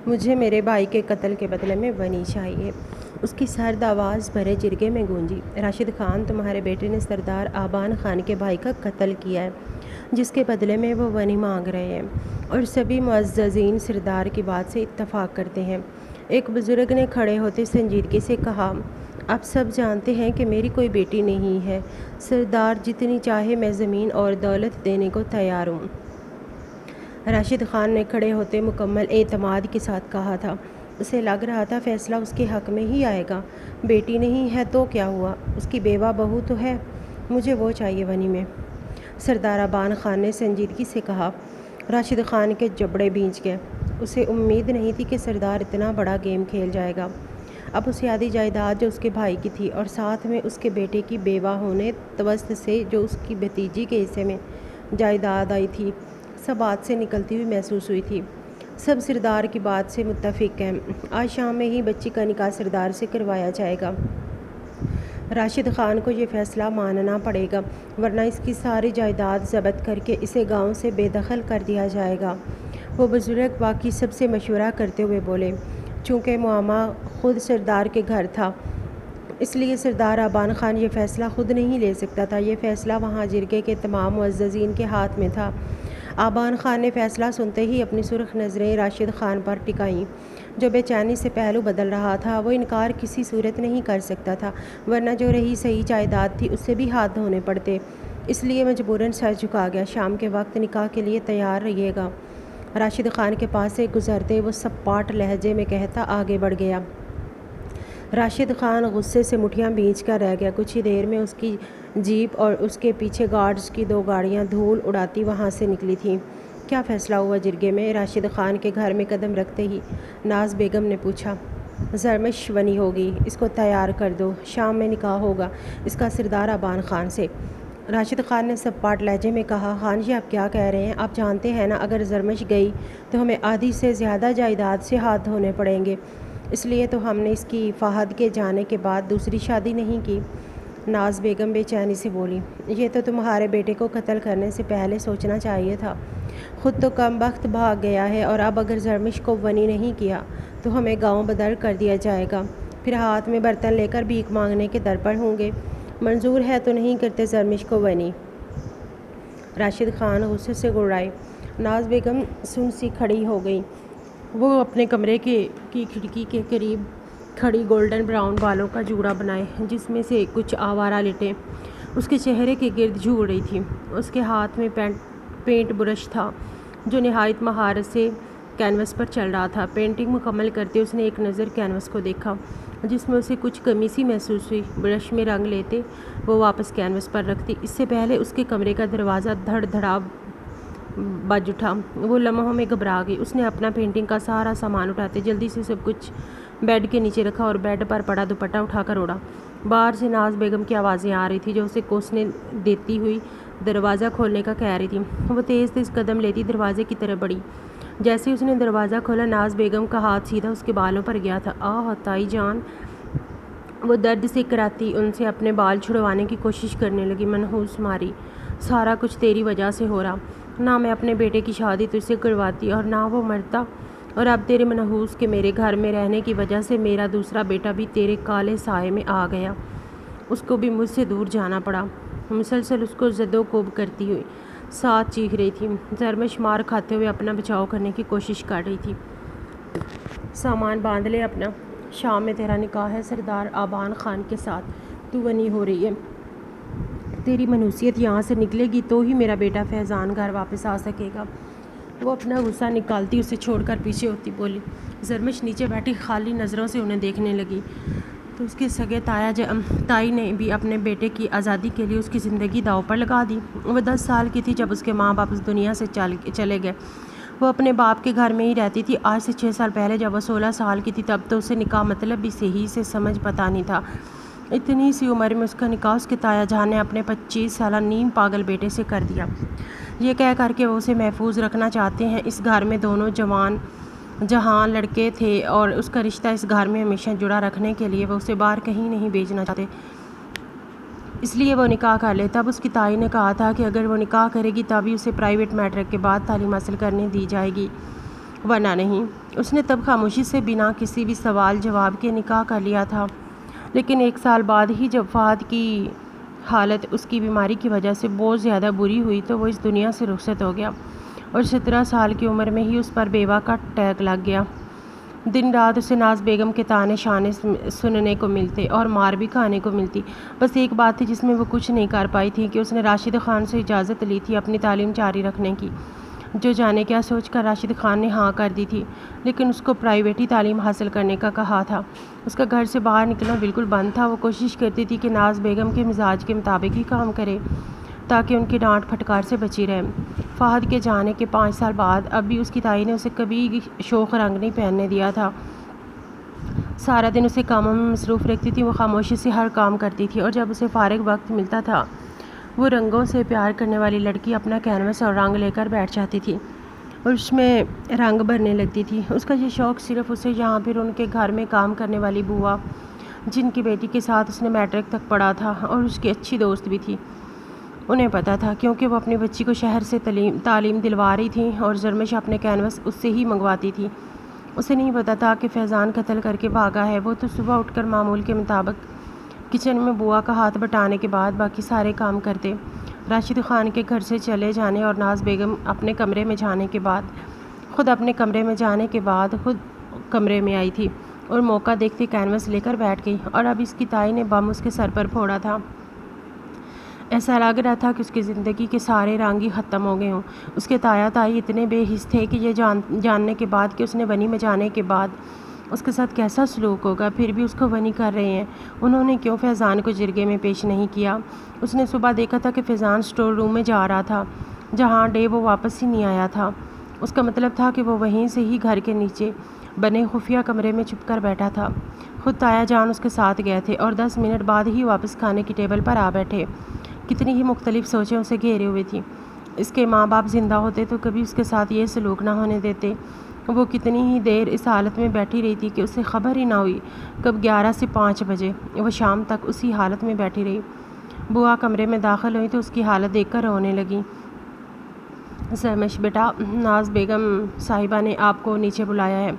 مجھے میرے بھائی کے قتل کے بدلے میں ونی چاہیے۔ اس کی سرد آواز بھرے جرگے میں گونجی۔ راشد خان، تمہارے بیٹے نے سردار آبان خان کے بھائی کا قتل کیا ہے، جس کے بدلے میں وہ ونی مانگ رہے ہیں، اور سبھی معززین سردار کی بات سے اتفاق کرتے ہیں۔ ایک بزرگ نے کھڑے ہوتے سنجیدگی سے کہا، آپ سب جانتے ہیں کہ میری کوئی بیٹی نہیں ہے۔ سردار جتنی چاہے میں زمین اور دولت دینے کو تیار ہوں۔ راشد خان نے کھڑے ہوتے مکمل اعتماد کے ساتھ کہا تھا۔ اسے لگ رہا تھا فیصلہ اس کے حق میں ہی آئے گا۔ بیٹی نہیں ہے تو کیا ہوا، اس کی بیوہ بہو تو ہے، مجھے وہ چاہیے ونی میں۔ سردار آبان خان نے سنجیدگی سے کہا۔ راشد خان کے جبڑے بھیج گئے۔ اسے امید نہیں تھی کہ سردار اتنا بڑا گیم کھیل جائے گا۔ اب اسے آدھی جائیداد جو اس کے بھائی کی تھی اور ساتھ میں اس کے بیٹے کی بیوہ ہونے توسط سے جو اس کی بھتیجی کے حصے میں جائیداد آئی تھی، سب ہاتھ سے نکلتی ہوئی محسوس ہوئی تھی۔ سب سردار کی بات سے متفق ہیں۔ آج شام میں ہی بچی کا نکاح سردار سے کروایا جائے گا۔ راشد خان کو یہ فیصلہ ماننا پڑے گا، ورنہ اس کی ساری جائیداد ضبط کر کے اسے گاؤں سے بے دخل کر دیا جائے گا۔ وہ بزرگ باقی سب سے مشورہ کرتے ہوئے بولے۔ چونکہ معاملہ خود سردار کے گھر تھا، اس لیے سردار آبان خان یہ فیصلہ خود نہیں لے سکتا تھا، یہ فیصلہ وہاں جرگے کے تمام معززین کے ہاتھ میں تھا۔ آبان خان نے فیصلہ سنتے ہی اپنی سرخ نظریں راشد خان پر ٹکائیں، جو بے چینی سے پہلو بدل رہا تھا۔ وہ انکار کسی صورت نہیں کر سکتا تھا، ورنہ جو رہی صحیح جائیداد تھی اس سے بھی ہاتھ دھونے پڑتے، اس لیے مجبوراً سر جھکا گیا۔ شام کے وقت نکاح کے لیے تیار رہیے گا۔ راشد خان کے پاس سے گزرتے وہ سپاٹ لہجے میں کہتا آگے بڑھ گیا۔ راشد خان غصے سے مٹھیاں بھینچ کر رہ گیا۔ کچھ ہی دیر میں اس کی جیپ اور اس کے پیچھے گارڈز کی 2 گاڑیاں دھول اڑاتی وہاں سے نکلی تھیں۔ کیا فیصلہ ہوا جرگے میں؟ راشد خان کے گھر میں قدم رکھتے ہی ناز بیگم نے پوچھا۔ زرمش ونی ہوگی، اس کو تیار کر دو، شام میں نکاح ہوگا اس کا سردار آبان خان سے۔ راشد خان نے سپاٹ لہجے میں کہا۔ خان جی، آپ کیا کہہ رہے ہیں؟ آپ جانتے ہیں نا، اگر زرمش گئی تو ہمیں آدھی سے زیادہ جائیداد سے ہاتھ دھونے پڑیں گے، اس لیے تو ہم نے اس کی فہد کے جانے کے بعد دوسری شادی نہیں کی۔ ناز بیگم بے چینی سے بولی۔ یہ تو تمہارے بیٹے کو قتل کرنے سے پہلے سوچنا چاہیے تھا۔ خود تو کم بخت بھاگ گیا ہے، اور اب اگر زرمش کو ونی نہیں کیا تو ہمیں گاؤں بدر کر دیا جائے گا، پھر ہاتھ میں برتن لے کر بھیک مانگنے کے در پر ہوں گے۔ منظور ہے تو نہیں کرتے زرمش کو ونی؟ راشد خان غصے سے گڑائے۔ ناز بیگم سن سی کھڑی ہو گئیں۔ وہ اپنے کمرے کی کھڑکی کے قریب کھڑی گولڈن براؤن بالوں کا جوڑا بنائے، جس میں سے کچھ آوارہ لٹیں اس کے چہرے کے گرد جھول رہی تھیں۔ اس کے ہاتھ میں پینٹ برش تھا، جو نہایت مہارت سے کینوس پر چل رہا تھا۔ پینٹنگ مکمل کرتے اس نے ایک نظر کینوس کو دیکھا، جس میں اسے کچھ کمی سی محسوس ہوئی۔ برش میں رنگ لیتے وہ واپس کینوس پر رکھتی، اس سے پہلے اس کے کمرے کا دروازہ دھڑ دھڑا بج اٹھا۔ وہ لمحوں میں گھبرا گئی۔ اس نے اپنا پینٹنگ کا سارا سامان اٹھاتے جلدی سے سب کچھ بیڈ کے نیچے رکھا اور بیڈ پر پڑا دوپٹہ اٹھا کر اوڑھا۔ باہر سے ناز بیگم کی آوازیں آ رہی تھیں، جو اسے کوسنے دیتی ہوئی دروازہ کھولنے کا کہہ رہی تھیں۔ وہ تیز تیز قدم لیتی دروازے کی طرف بڑھی۔ جیسے اس نے دروازہ کھولا، ناز بیگم کا ہاتھ سیدھا اس کے بالوں پر گیا تھا۔ آہ تائی جان! وہ درد سے کراہتی ان سے اپنے بال چھڑوانے کی کوشش کرنے لگی۔ منحوس ماری، سارا کچھ تیری وجہ سے ہو رہا، نہ میں اپنے بیٹے کی شادی تجھ سے کرواتی اور نہ وہ مرتا، اور اب تیرے منحوس کے میرے گھر میں رہنے کی وجہ سے میرا دوسرا بیٹا بھی تیرے کالے سائے میں آ گیا، اس کو بھی مجھ سے دور جانا پڑا۔ مسلسل اس کو زد و کوب کرتی ہوئی ساتھ چیخ رہی تھی۔ زرمش مار کھاتے ہوئے اپنا بچاؤ کرنے کی کوشش کر رہی تھی۔ سامان باندھ لے اپنا، شام میں تیرا نکاح ہے سردار آبان خان کے ساتھ، تو ونی ہو رہی ہے۔ تیری منحوسیت یہاں سے نکلے گی تو ہی میرا بیٹا فیضان گھر واپس آ سکے گا۔ وہ اپنا غصہ نکالتی اسے چھوڑ کر پیچھے ہوتی بولی۔ زرمش نیچے بیٹھی خالی نظروں سے انہیں دیکھنے لگی تو اس کے سگے تائی نے بھی اپنے بیٹے کی آزادی کے لیے اس کی زندگی داؤ پر لگا دی۔ وہ 10 سال کی تھی جب اس کے ماں باپ اس دنیا سے چلے گئے۔ وہ اپنے باپ کے گھر میں ہی رہتی تھی۔ آج سے 6 سال پہلے جب وہ 16 سال کی تھی، تب تو اسے نکاح مطلب بھی صحیح سے سمجھ پتا نہیں تھا۔ اتنی سی عمر میں اس کا نکاح اس کے تایا جان نے اپنے 25 سالہ نیم پاگل بیٹے سے کر دیا، یہ کہہ کر کہ وہ اسے محفوظ رکھنا چاہتے ہیں۔ اس گھر میں دونوں جہاں لڑکے تھے اور اس کا رشتہ اس گھر میں ہمیشہ جڑا رکھنے کے لیے وہ اسے باہر کہیں نہیں بھیجنا چاہتے، اس لیے وہ نکاح کر لے۔ تب اس کی تائی نے کہا تھا کہ اگر وہ نکاح کرے گی تبھی اسے پرائیویٹ میٹرک کے بعد تعلیم حاصل کرنے دی جائے گی۔ ورنہ نہیں۔ اس نے تب خاموشی سے بنا کسی بھی سوال جواب کے نکاح کر لیا تھا، لیکن 1 سال بعد ہی جب فہد کی حالت اس کی بیماری کی وجہ سے بہت زیادہ بری ہوئی تو وہ اس دنیا سے رخصت ہو گیا، اور 17 سال کی عمر میں ہی اس پر بیوہ کا اٹیک لگ گیا۔ دن رات اسے ناز بیگم کے طعنے شانے سننے کو ملتے اور مار بھی کھانے کو ملتی۔ بس ایک بات تھی جس میں وہ کچھ نہیں کر پائی تھی کہ اس نے راشد خان سے اجازت لی تھی اپنی تعلیم جاری رکھنے کی، جو جانے کیا سوچ کر راشد خان نے ہاں کر دی تھی، لیکن اس کو پرائیویٹی تعلیم حاصل کرنے کا کہا تھا۔ اس کا گھر سے باہر نکلنا بالکل بند تھا۔ وہ کوشش کرتی تھی کہ ناز بیگم کے مزاج کے مطابق ہی کام کرے تاکہ ان کی ڈانٹ پھٹکار سے بچی رہے۔ فہد کے جانے کے 5 سال بعد اب بھی اس کی تائی نے اسے کبھی شوخ رنگ نہیں پہننے دیا تھا۔ سارا دن اسے کاموں میں مصروف رکھتی تھی۔ وہ خاموشی سے ہر کام کرتی تھی، اور جب اسے فارغ وقت ملتا تھا وہ رنگوں سے پیار کرنے والی لڑکی اپنا کینوس اور رنگ لے کر بیٹھ جاتی تھی اور اس میں رنگ بھرنے لگتی تھی۔ اس کا یہ شوق صرف اسے یہاں پھر ان کے گھر میں کام کرنے والی بوا، جن کی بیٹی کے ساتھ اس نے میٹرک تک پڑھا تھا اور اس کی اچھی دوست بھی تھی، انہیں پتہ تھا، کیونکہ وہ اپنی بچی کو شہر سے تعلیم دلوا رہی تھی اور زرمش اپنے کینوس اس سے ہی منگواتی تھی۔ اسے نہیں پتہ تھا کہ فیضان قتل کر کے بھاگا ہے۔ وہ تو صبح اٹھ کر معمول کے مطابق کچن میں بوا کا ہاتھ بٹانے کے بعد باقی سارے کام کرتے۔ راشد خان کے گھر سے چلے جانے اور ناز بیگم اپنے کمرے میں جانے کے بعد خود کمرے میں آئی تھی اور موقع دیکھتے کینوس لے کر بیٹھ گئی، اور اب اس کی تائی نے بم اس کے سر پر پھوڑا تھا۔ ایسا لگ رہا تھا کہ اس کی زندگی کے سارے رنگ ہی ختم ہو گئے ہوں۔ اس کے تایا تائی اتنے بے حس تھے کہ یہ جاننے کے بعد کہ اس نے ونی میں جانے کے بعد اس کے ساتھ کیسا سلوک ہوگا، پھر بھی اس کو ونی کر رہے ہیں۔ انہوں نے کیوں فیضان کو جرگے میں پیش نہیں کیا؟ اس نے صبح دیکھا تھا کہ فیضان اسٹور روم میں جا رہا تھا، جہاں ڈے وہ واپس ہی نہیں آیا تھا۔ اس کا مطلب تھا کہ وہ وہیں سے ہی گھر کے نیچے بنے خفیہ کمرے میں چھپ کر بیٹھا تھا۔ خود تایا جان اس کے ساتھ گئے تھے اور 10 منٹ بعد ہی واپس کھانے کی ٹیبل پر آ بیٹھے۔ کتنی ہی مختلف سوچیں اسے گھیرے ہوئے تھیں۔ اس کے ماں باپ زندہ ہوتے تو کبھی اس کے ساتھ یہ سلوک نہ ہونے دیتے۔ وہ کتنی ہی دیر اس حالت میں بیٹھی رہی تھی کہ اسے خبر ہی نہ ہوئی کب 11 سے 5 بجے وہ شام تک اسی حالت میں بیٹھی رہی۔ بوا کمرے میں داخل ہوئی تو اس کی حالت دیکھ کر رونے لگی۔ زرمش بیٹا، ناز بیگم صاحبہ نے آپ کو نیچے بلایا ہے۔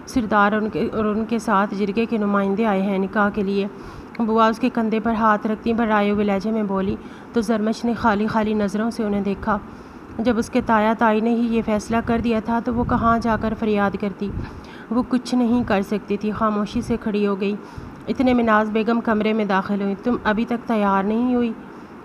سردار اور ان کے ساتھ جرگے کے نمائندے آئے ہیں نکاح کے لیے۔ بوا اس کے کندھے پر ہاتھ رکھتی بھرائے ہوئے لہجے میں بولی تو زرمش نے خالی نظروں سے انہیں دیکھا۔ جب اس کے تایا تائی نے ہی یہ فیصلہ کر دیا تھا تو وہ کہاں جا کر فریاد کرتی؟ وہ کچھ نہیں کر سکتی تھی، خاموشی سے کھڑی ہو گئی۔ اتنے میں ناز بیگم کمرے میں داخل ہوئی۔ تم ابھی تک تیار نہیں ہوئی؟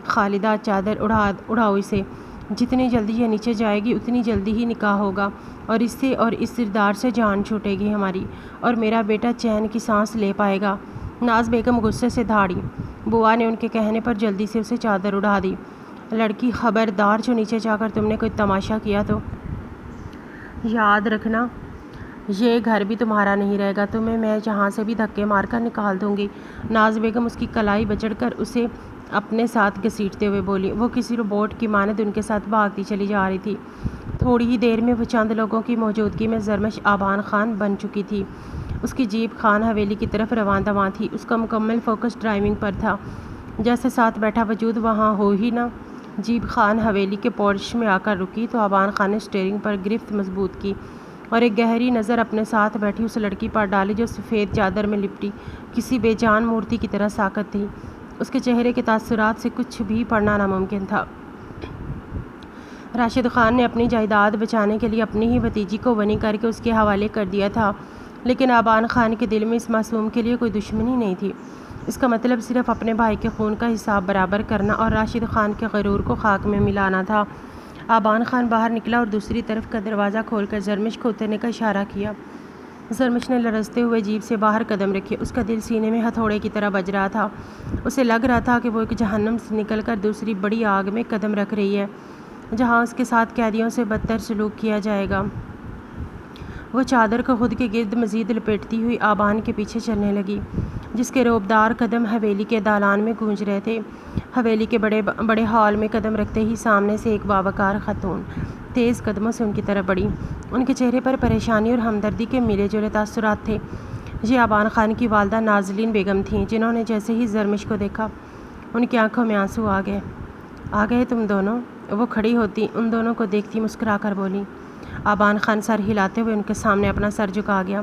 خالدہ، چادر اڑاؤ اسے، جتنی جلدی یہ نیچے جائے گی اتنی جلدی ہی نکاح ہوگا، اور اس سے اور اس سردار سے جان چھوٹے گی ہماری، اور میرا بیٹا چین کی سانس لے پائے گا۔ ناز بیگم غصے سے دھاڑی۔ بوا نے ان کے کہنے پر جلدی سے اسے چادر اڑا دی۔ لڑکی، خبردار جو نیچے جا کر تم نے کوئی تماشا کیا تو یاد رکھنا یہ گھر بھی تمہارا نہیں رہے گا، تمہیں میں جہاں سے بھی دھکے مار کر نکال دوں گی۔ ناز بیگم اس کی کلائی بچڑ کر اسے اپنے ساتھ گھسیٹتے ہوئے بولی۔ وہ کسی روبوٹ کی مانند ان کے ساتھ بھاگتی چلی جا رہی تھی۔ تھوڑی ہی دیر میں وہ چند لوگوں کی موجودگی میں زرمش آبان خان بن چکی تھی۔ اس کی جیپ خان حویلی کی طرف رواں دواں تھی۔ اس کا مکمل فوکس ڈرائیونگ پر تھا، جیسے ساتھ بیٹھا وجود وہاں ہو ہی نہ۔ جیپ خان حویلی کے پورچ میں آ کر رکی تو آبان خان نے اسٹیئرنگ پر گرفت مضبوط کی اور ایک گہری نظر اپنے ساتھ بیٹھی اس لڑکی پر ڈالی جو سفید چادر میں لپٹی کسی بے جان مورتی کی طرح ساکت تھی۔ اس کے چہرے کے تاثرات سے کچھ بھی پڑھنا ناممکن تھا۔ راشد خان نے اپنی جائیداد بچانے کے لیے اپنی ہی بھتیجی کو ونی کر کے اس کے حوالے کر دیا تھا، لیکن آبان خان کے دل میں اس معصوم کے لیے کوئی دشمنی نہیں تھی۔ اس کا مطلب صرف اپنے بھائی کے خون کا حساب برابر کرنا اور راشد خان کے غرور کو خاک میں ملانا تھا۔ آبان خان باہر نکلا اور دوسری طرف کا دروازہ کھول کر زرمش کو اترنے کا اشارہ کیا۔ زرمش نے لرزتے ہوئے جیپ سے باہر قدم رکھے۔ اس کا دل سینے میں ہتھوڑے کی طرح بج رہا تھا۔ اسے لگ رہا تھا کہ وہ ایک جہنم سے نکل کر دوسری بڑی آگ میں قدم رکھ رہی ہے، جہاں اس کے ساتھ قیدیوں سے بدتر سلوک کیا جائے گا۔ وہ چادر کو خود کے گرد مزید لپیٹتی ہوئی آبان کے پیچھے چلنے لگی، جس کے روبدار قدم حویلی کے دالان میں گونج رہے تھے۔ حویلی کے بڑے ہال میں قدم رکھتے ہی سامنے سے ایک باوقار خاتون تیز قدموں سے ان کی طرف بڑھی۔ ان کے چہرے پر پریشانی اور ہمدردی کے ملے جلے تاثرات تھے۔ یہ آبان خان کی والدہ نازلین بیگم تھیں، جنہوں نے جیسے ہی زرمش کو دیکھا ان کی آنکھوں میں آنسو آ گئے تم دونوں؟ وہ کھڑی ہوتی ان دونوں کو دیکھتی مسکرا کر بولی۔ آبان خان سر ہلاتے ہوئے ان کے سامنے اپنا سر جھکا گیا،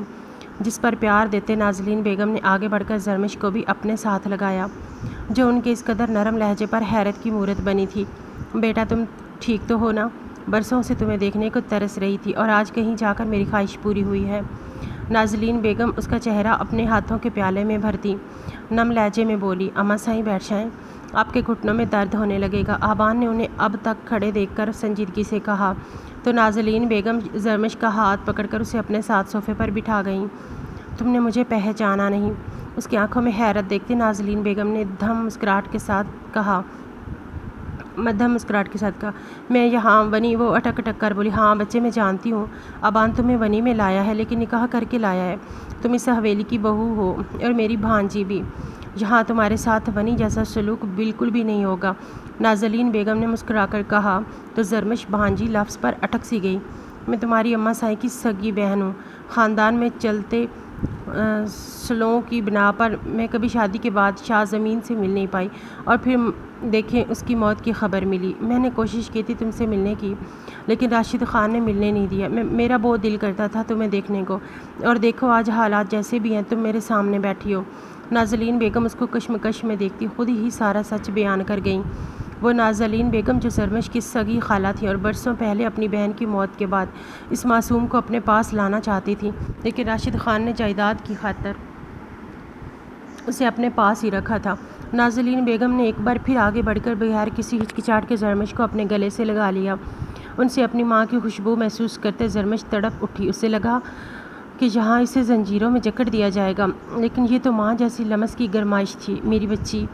جس پر پیار دیتے نازلین بیگم نے آگے بڑھ کر زرمش کو بھی اپنے ساتھ لگایا، جو ان کے اس قدر نرم لہجے پر حیرت کی مورت بنی تھی۔ بیٹا تم ٹھیک تو ہو نا؟ برسوں سے تمہیں دیکھنے کو ترس رہی تھی اور آج کہیں جا کر میری خواہش پوری ہوئی ہے۔ نازلین بیگم اس کا چہرہ اپنے ہاتھوں کے پیالے میں بھرتی نم لہجے میں بولی، اماں صاحب بیٹھ جائیں، آپ کے گھٹنوں میں درد ہونے لگے گا۔ آبان نے انہیں اب تک کھڑے دیکھ کر سنجیدگی سے کہا تو نازلین بیگم زرمش کا ہاتھ پکڑ کر اسے اپنے ساتھ صوفے پر بٹھا گئیں۔ تم نے مجھے پہچانا نہیں؟ اس کی آنکھوں میں حیرت دیکھتے نازلین بیگم نے مدھم مسکراہٹ کے ساتھ کہا، میں یہاں ونی وہ اٹک اٹک کر بولی، ہاں بچے میں جانتی ہوں، آبان تمہیں ونی میں لایا ہے لیکن نکاح کر کے لایا ہے، تم اس حویلی کی بہو ہو اور میری بھانجی بھی، یہاں تمہارے ساتھ ونی جیسا سلوک بالکل بھی نہیں ہوگا۔ نازلین بیگم نے مسکرا کر کہا تو زرمش بھانجی لفظ پر اٹک سی گئی، میں تمہاری اماں صاحب کی سگی بہن ہوں، خاندان میں چلتے سلوں کی بنا پر میں کبھی شادی کے بعد شاہ زمین سے مل نہیں پائی اور پھر دیکھیں اس کی موت کی خبر ملی۔ میں نے کوشش کی تھی تم سے ملنے کی لیکن راشد خان نے ملنے نہیں دیا، میرا بہت دل کرتا تھا تمہیں دیکھنے کو، اور دیکھو آج حالات جیسے بھی ہیں تم میرے سامنے بیٹھی ہو۔ نازلین بیگم اس کو کشمکش میں دیکھتی خود ہی سارا سچ بیان کر گئیں۔ وہ نازلین بیگم جو زرمش کی سگی خالہ تھیں اور برسوں پہلے اپنی بہن کی موت کے بعد اس معصوم کو اپنے پاس لانا چاہتی تھیں، لیکن راشد خان نے جائیداد کی خاطر اسے اپنے پاس ہی رکھا تھا۔ نازلین بیگم نے ایک بار پھر آگے بڑھ کر بغیر کسی ہچکچاہٹ کے زرمش کو اپنے گلے سے لگا لیا۔ ان سے اپنی ماں کی خوشبو محسوس کرتے زرمش تڑپ اٹھی، اسے لگا کہ یہاں اسے زنجیروں میں جکڑ دیا جائے گا، لیکن یہ تو ماں جیسی لمس کی گرمائش تھی۔ میری بچی،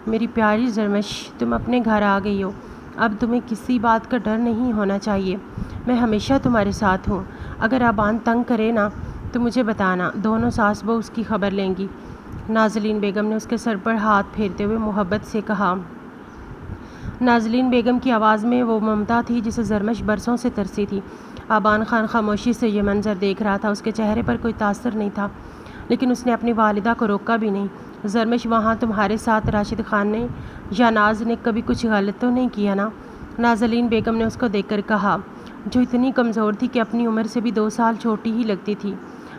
میری پیاری زرمش، تم اپنے گھر آ گئی ہو، اب تمہیں کسی بات کا ڈر نہیں ہونا چاہیے، میں ہمیشہ تمہارے ساتھ ہوں، اگر آبان تنگ کرے نا تو مجھے بتانا، دونوں ساس بہو اس کی خبر لیں گی۔ نازلین بیگم نے اس کے سر پر ہاتھ پھیرتے ہوئے محبت سے کہا۔ نازلین بیگم کی آواز میں وہ ممتا تھی جسے زرمش برسوں سے ترسی تھی۔ آبان خان خاموشی سے یہ منظر دیکھ رہا تھا، اس کے چہرے پر کوئی تاثر نہیں تھا، لیکن اس نے اپنی والدہ کو روکا بھی نہیں۔ زرمش، وہاں تمہارے ساتھ راشد خان نے یا ناز نے کبھی کچھ غلط تو نہیں کیا نا؟ نازلین بیگم نے اس کو دیکھ کر کہا، جو اتنی کمزور تھی کہ اپنی عمر سے بھی 2 سال چھوٹی ہی لگتی تھی۔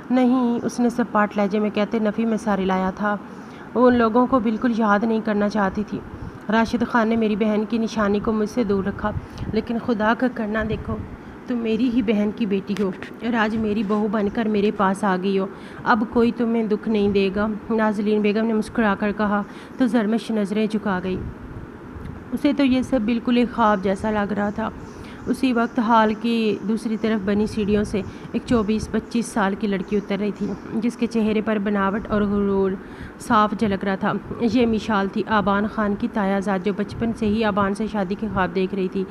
نہیں، اس نے سپاٹ لہجے میں کہتے نفی میں ساری لایا تھا، وہ ان لوگوں کو بالکل یاد نہیں کرنا چاہتی تھی۔ راشد خان نے میری بہن کی نشانی کو مجھ سے دور رکھا، لیکن خدا کا کرنا دیکھو، تم میری ہی بہن کی بیٹی ہو اور آج میری بہو بن کر میرے پاس آ گئی ہو، اب کوئی تمہیں دکھ نہیں دے گا۔ نازلین بیگم نے مسکرا کر کہا تو زرمش نظریں جھکا گئی، اسے تو یہ سب بالکل ایک خواب جیسا لگ رہا تھا۔ اسی وقت ہال کی دوسری طرف بنی سیڑھیوں سے ایک 24-25 سال کی لڑکی اتر رہی تھی، جس کے چہرے پر بناوٹ اور غرور صاف جھلک رہا تھا۔ یہ مشال تھی، آبان خان کی تایا زاد، جو بچپن سے ہی آبان سے شادی کے خواب دیکھ رہی تھی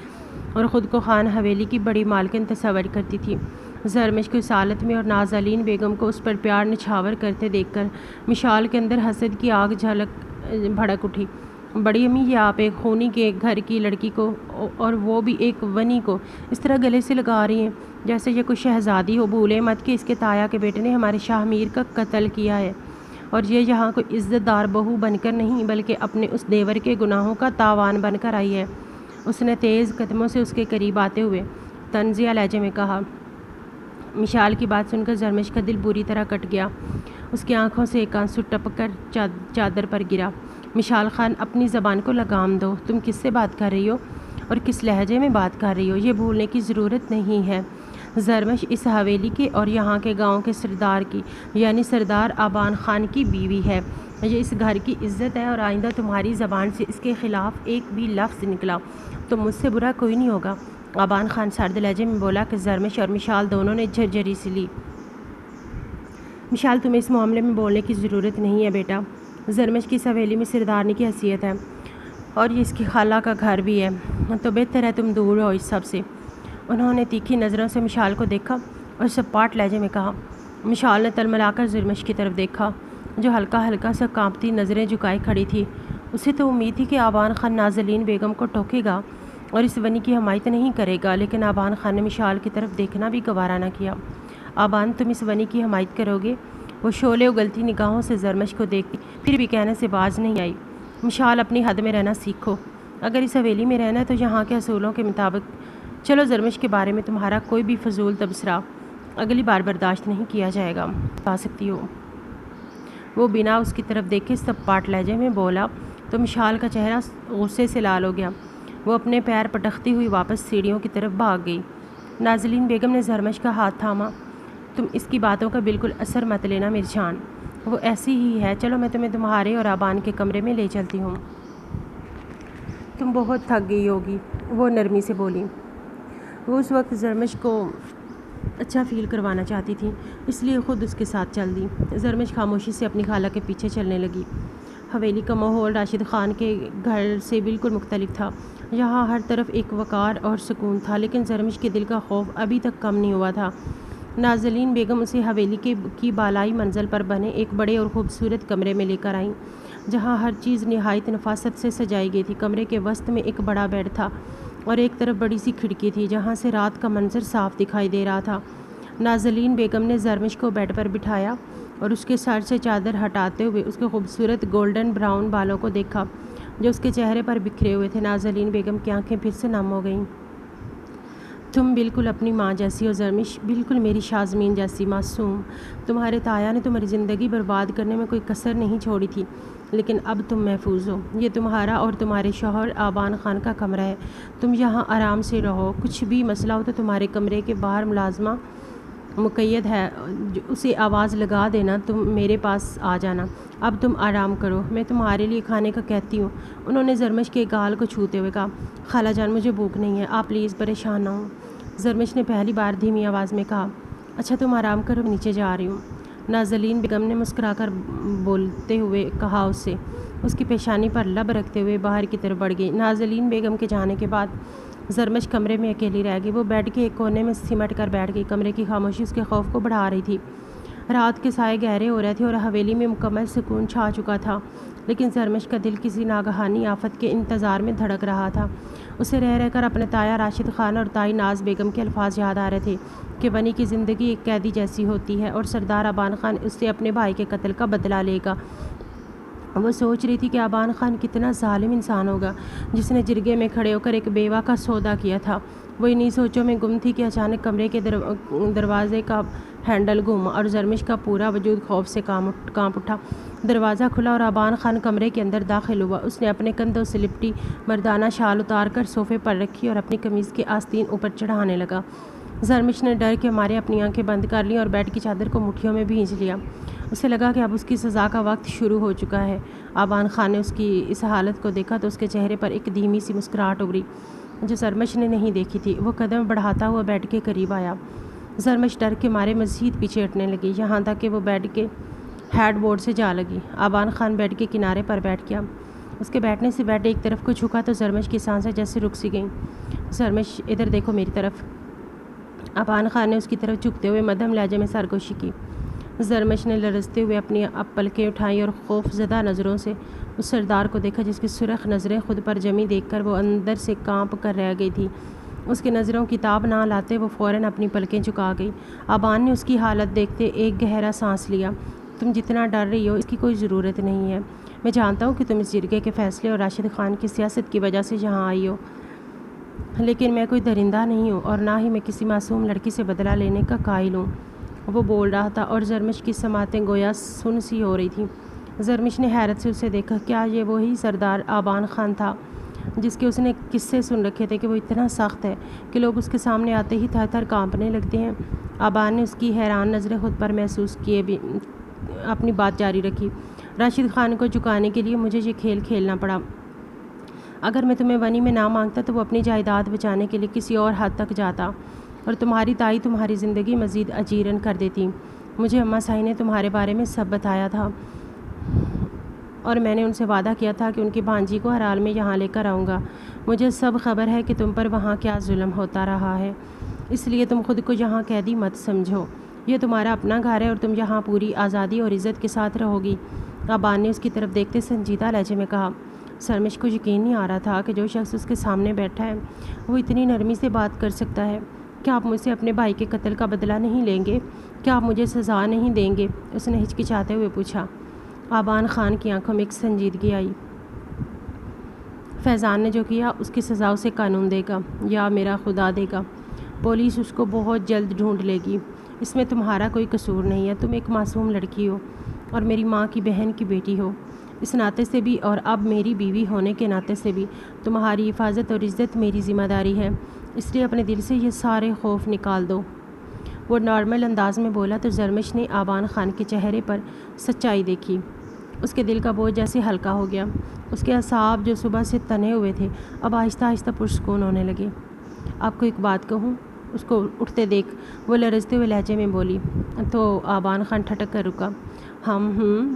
اور خود کو خان حویلی کی بڑی مالکن تصور کرتی تھی۔ زرمش کو اس حالت میں اور نازلین بیگم کو اس پر پیار نچھاور کرتے دیکھ کر مشال کے اندر حسد کی آگ بھڑک اٹھی۔ بڑی امی، یہ آپ ایک خونی کے گھر کی لڑکی کو، اور وہ بھی ایک ونی کو، اس طرح گلے سے لگا رہی ہیں جیسے یہ کوئی شہزادی ہو۔ بھولے مت کہ اس کے تایا کے بیٹے نے ہمارے شاہ میر کا قتل کیا ہے، اور یہ یہاں کوئی عزت دار بہو بن کر نہیں بلکہ اپنے اس دیور کے گناہوں کا تاوان بن کر آئی ہے۔ اس نے تیز قدموں سے اس کے قریب آتے ہوئے طنزیہ لہجے میں کہا۔ مشال کی بات سن کر زرمش کا دل بری طرح کٹ گیا، اس کی آنکھوں سے ایک آنسو ٹپک کر چادر پر گرا۔ مشال خان، اپنی زبان کو لگام دو، تم کس سے بات کر رہی ہو اور کس لہجے میں بات کر رہی ہو، یہ بھولنے کی ضرورت نہیں ہے۔ زرمش اس حویلی کے اور یہاں کے گاؤں کے سردار کی، یعنی سردار آبان خان کی بیوی ہے، یہ اس گھر کی عزت ہے، اور آئندہ تمہاری زبان سے اس کے خلاف ایک بھی لفظ نکلا تو مجھ سے برا کوئی نہیں ہوگا۔ آبان خان سرد لہجے میں بولا کہ زرمش اور مشال دونوں نے جھرجھری سی لی۔ مشال، تمہیں اس معاملے میں بولنے کی ضرورت نہیں ہے بیٹا، زرمش کی اس حویلی میں سردارنی کی حیثیت ہے اور یہ اس کی خالہ کا گھر بھی ہے، تو بہتر ہے تم دور ہو اس سب سے۔ انہوں نے تیکھی نظروں سے مشال کو دیکھا اور سپاٹ لہجے میں کہا۔ مشال نے تلملا کر زرمش کی طرف دیکھا، جو ہلکا ہلکا سا کانپتی نظریں جھکائے کھڑی تھی۔ اسے تو امید تھی کہ آبان خان نازلین بیگم کو ٹوکے گا اور اس ونی کی حمایت نہیں کرے گا، لیکن آبان خان نے مشال کی طرف دیکھنا بھی گوارا نہ کیا۔ آبان، تم اس ونی کی حمایت کرو گے؟ وہ شعلے اگلتی نگاہوں سے زرمش کو دیکھتی پھر بھی کہنے سے باز نہیں آئی۔ مشال، اپنی حد میں رہنا سیکھو، اگر اس حویلی میں رہنا ہے تو یہاں کے اصولوں کے مطابق چلو زرمش کے بارے میں تمہارا کوئی بھی فضول تبصرہ اگلی بار برداشت نہیں کیا جائے گا، بتا سکتی ہو۔ وہ بنا اس کی طرف دیکھے سپاٹ لہجے میں بولا تو مشال کا چہرہ غصے سے لال ہو گیا۔ وہ اپنے پیر پٹکتی ہوئی واپس سیڑھیوں کی طرف بھاگ گئی۔ نازلین بیگم نے زرمش کا ہاتھ تھاما۔ تم اس کی باتوں کا بالکل اثر مت لینا میری جان، وہ ایسی ہی ہے، چلو میں تمہیں تمہارے اور آبان کے کمرے میں لے چلتی ہوں۔ تم بہت تھک گئی ہوگی، وہ نرمی سے بولی۔ وہ اس وقت زرمش کو اچھا فیل کروانا چاہتی تھی، اس لیے خود اس کے ساتھ چل دی۔ زرمش خاموشی سے اپنی خالہ کے پیچھے چلنے لگی۔ حویلی کا ماحول راشد خان کے گھر سے بالکل مختلف تھا۔ یہاں ہر طرف ایک وقار اور سکون تھا، لیکن زرمش کے دل کا خوف ابھی تک کم نہیں ہوا تھا۔ نازلین بیگم اسے حویلی کی بالائی منزل پر بنے ایک بڑے اور خوبصورت کمرے میں لے کر آئیں، جہاں ہر چیز نہایت نفاست سے سجائی گئی تھی۔ کمرے کے وسط میں ایک بڑا بیڈ تھا اور ایک طرف بڑی سی کھڑکی تھی، جہاں سے رات کا منظر صاف دکھائی دے رہا تھا۔ نازلین بیگم نے زرمش کو بیڈ پر بٹھایا اور اس کے سر سے چادر ہٹاتے ہوئے اس کے خوبصورت گولڈن براؤن بالوں کو دیکھا جو اس کے چہرے پر بکھرے ہوئے تھے۔ نازلین بیگم کی آنکھیں پھر سے نم ہو گئیں۔ تم بالکل اپنی ماں جیسی ہو زرمش، بالکل میری شازمین جیسی معصوم۔ تمہارے تایا نے تمہاری زندگی برباد کرنے میں کوئی کسر نہیں چھوڑی تھی، لیکن اب تم محفوظ ہو۔ یہ تمہارا اور تمہارے شوہر آبان خان کا کمرہ ہے، تم یہاں آرام سے رہو۔ کچھ بھی مسئلہ ہو تو تمہارے کمرے کے باہر ملازمہ مقید ہے، اسے آواز لگا دینا، تم میرے پاس آ جانا۔ اب تم آرام کرو، میں تمہارے لیے کھانے کا کہتی ہوں۔ انہوں نے زرمش کے گال کو چھوتے ہوئے کہا۔ خالہ جان مجھے بھوک نہیں ہے، آپ پلیز پریشان نہ ہوں، زرمش نے پہلی بار دھیمی آواز میں کہا۔ اچھا تم آرام کرو، میں نیچے جا رہی ہوں، نازلین بیگم نے مسکرا کر بولتے ہوئے کہا اسے۔ اس کی پیشانی پر لب رکھتے ہوئے باہر کی طرف بڑھ گئی۔ نازلین بیگم کے جانے کے بعد زرمش کمرے میں اکیلی رہ گئی۔ وہ بیڈ کے ایک کونے میں سمٹ کر بیٹھ گئی۔ کمرے کی خاموشی اس کے خوف کو بڑھا رہی تھی۔ رات کے سائے گہرے ہو رہے تھے اور حویلی میں مکمل سکون چھا چکا تھا، لیکن زرمش کا دل کسی ناگہانی آفت کے انتظار میں دھڑک رہا تھا۔ اسے رہ رہ کر اپنے تایا راشد خان اور تائی ناز بیگم کے الفاظ یاد آ رہے تھے کہ ونی کی زندگی ایک قیدی جیسی ہوتی ہے اور سردار آبان خان اس سے اپنے بھائی کے قتل کا بدلہ لے گا۔ وہ سوچ رہی تھی کہ آبان خان کتنا ظالم انسان ہوگا جس نے جرگے میں کھڑے ہو کر ایک بیوہ کا سودا کیا تھا۔ وہ انہی سوچوں میں گم تھی کہ اچانک کمرے کے دروازے کا ہینڈل گھوما اور زرمش کا پورا وجود خوف سے کانپ اٹھا۔ دروازہ کھلا اور آبان خان کمرے کے اندر داخل ہوا۔ اس نے اپنے کندھوں سے لپٹی مردانہ شال اتار کر صوفے پر رکھی اور اپنی قمیض کی آستین اوپر چڑھانے لگا۔ زرمش نے ڈر کے مارے اپنی آنکھیں بند کر لیں اور بیڈ کی چادر کو مٹھیوں میں بھینچ لیا۔ اسے لگا کہ اب اس کی سزا کا وقت شروع ہو چکا ہے۔ آبان خان نے اس کی اس حالت کو دیکھا تو اس کے چہرے پر ایک دھیمی سی مسکراہٹ ابھری جو زرمش نے نہیں دیکھی تھی۔ وہ قدم بڑھاتا ہوا بیڈ کے قریب آیا۔ زرمش ڈر کے مارے مزید پیچھے ہٹنے لگی، یہاں تک کہ وہ بیڈ کے ہیڈ بورڈ سے جا لگی۔ آبان خان بیڈ کے کنارے پر بیٹھ گیا۔ اس کے بیٹھنے سے بیڈ ایک طرف کو جھکا تو زرمش کی سانسیں جیسے رک سی گئیں۔ زرمش ادھر دیکھو میری طرف، آبان خان نے اس کی طرف جھکتے ہوئے مدھم لہجے میں سرگوشی کی۔ زرمش نے لرزتے ہوئے اپنی پلکیں اٹھائیں اور خوف زدہ نظروں سے اس سردار کو دیکھا جس کی سرخ نظریں خود پر جمی دیکھ کر وہ اندر سے کانپ کر رہ گئی تھی۔ اس کی نظروں کی تاب نہ لاتے وہ فوراً اپنی پلکیں جھکا گئی۔ آبان نے اس کی حالت دیکھتے ایک گہرا سانس لیا۔ تم جتنا ڈر رہی ہو اس کی کوئی ضرورت نہیں ہے۔ میں جانتا ہوں کہ تم اس جرگے کے فیصلے اور راشد خان کی سیاست کی وجہ سے یہاں آئی ہو، لیکن میں کوئی درندہ نہیں ہوں اور نہ ہی میں کسی معصوم لڑکی سے بدلہ لینے کا قائل ہوں۔ وہ بول رہا تھا اور زرمش کی سماعتیں گویا سن سی ہو رہی تھیں۔ زرمش نے حیرت سے اسے دیکھا۔ کیا یہ وہی سردار آبان خان تھا جس کے اس نے قصے سن رکھے تھے کہ وہ اتنا سخت ہے کہ لوگ اس کے سامنے آتے ہی تھر تھر کانپنے لگتے ہیں؟ آبان نے اس کی حیران نظریں خود پر محسوس کیے بھی اپنی بات جاری رکھی۔ راشد خان کو چکانے کے لیے مجھے یہ کھیل کھیلنا پڑا۔ اگر میں تمہیں ونی میں نہ مانگتا تو وہ اپنی جائیداد بچانے کے لیے کسی اور حد تک جاتا اور تمہاری تائی تمہاری زندگی مزید اجیرن کر دیتی۔ مجھے اماں سائی نے تمہارے بارے میں سب بتایا تھا اور میں نے ان سے وعدہ کیا تھا کہ ان کی بھانجی کو ہر حال میں یہاں لے کر آؤں گا۔ مجھے سب خبر ہے کہ تم پر وہاں کیا ظلم ہوتا رہا ہے، اس لیے تم خود کو یہاں قیدی مت سمجھو۔ یہ تمہارا اپنا گھر ہے اور تم یہاں پوری آزادی اور عزت کے ساتھ رہو گی۔ آبان نے اس کی طرف دیکھتے سنجیدہ لہجے میں کہا۔ زرمش کو یقین نہیں آ رہا تھا کہ جو شخص اس کے سامنے بیٹھا ہے وہ اتنی نرمی سے بات کر سکتا ہے۔ کیا آپ مجھ سے اپنے بھائی کے قتل کا بدلہ نہیں لیں گے؟ کیا آپ مجھے سزا نہیں دیں گے؟ اس نے ہچکچاتے ہوئے پوچھا۔ آبان خان کی آنکھوں میں ایک سنجیدگی آئی۔ فیضان نے جو کیا اس کی سزا اسے قانون دے گا یا میرا خدا دے گا۔ پولیس اس کو بہت جلد ڈھونڈ لے گی۔ اس میں تمہارا کوئی قصور نہیں ہے۔ تم ایک معصوم لڑکی ہو اور میری ماں کی بہن کی بیٹی ہو۔ اس ناطے سے بھی اور اب میری بیوی ہونے کے ناطے سے بھی تمہاری حفاظت اور عزت میری ذمہ داری ہے، اس لیے اپنے دل سے یہ سارے خوف نکال دو۔ وہ نارمل انداز میں بولا تو زرمش نے آبان خان کے چہرے پر سچائی دیکھی۔ اس کے دل کا بوجھ جیسے ہلکا ہو گیا۔ اس کے اعصاب جو صبح سے تنے ہوئے تھے اب آہستہ آہستہ پرسکون ہونے لگے۔ آپ کو ایک بات کہوں؟ اس کو اٹھتے دیکھ وہ لرزتے ہوئے لہجے میں بولی تو آبان خان ٹھٹک کر رکا۔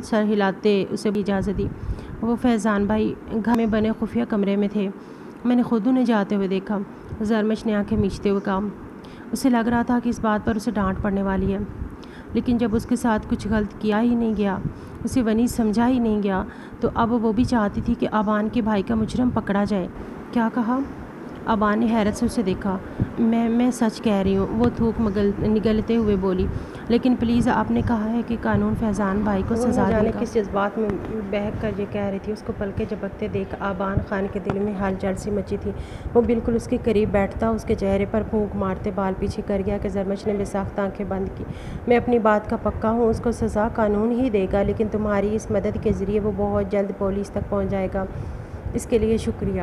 سر ہلاتے اسے بھی اجازت دی۔ وہ فیضان بھائی گھر میں بنے خفیہ کمرے میں تھے، میں نے خود انہیں جاتے ہوئے دیکھا۔ زرمش نے آنکھیں میچتے ہوئے کہا۔ اسے لگ رہا تھا کہ اس بات پر اسے ڈانٹ پڑنے والی ہے، لیکن جب اس کے ساتھ کچھ غلط کیا ہی نہیں گیا، اسے ونی سمجھا ہی نہیں گیا، تو اب وہ بھی چاہتی تھی کہ آبان کے بھائی کا مجرم پکڑا جائے۔ کیا کہا؟ آبان نے حیرت سے اسے دیکھا۔ میں سچ کہہ رہی ہوں، وہ تھوک نگلتے ہوئے بولی، لیکن پلیز آپ نے کہا ہے کہ قانون فیضان بھائی کو سزا دے گا۔ کس جذبات میں بہک کر یہ کہہ رہی تھی، اس کو پلکیں جھپکتے دیکھ آبان خان کے دل میں ہلچل سی مچی تھی۔ وہ بالکل اس کے قریب بیٹھتا، اس کے چہرے پر پھونک مارتے بال پیچھے کر گیا کہ زرمش نے بے ساختہ آنکھیں بند کی۔ میں اپنی بات کا پکا ہوں، اس کو سزا قانون ہی دے گا، لیکن تمہاری اس مدد کے ذریعے وہ بہت جلد پولیس تک پہنچ جائے گا، اس کے لیے شکریہ۔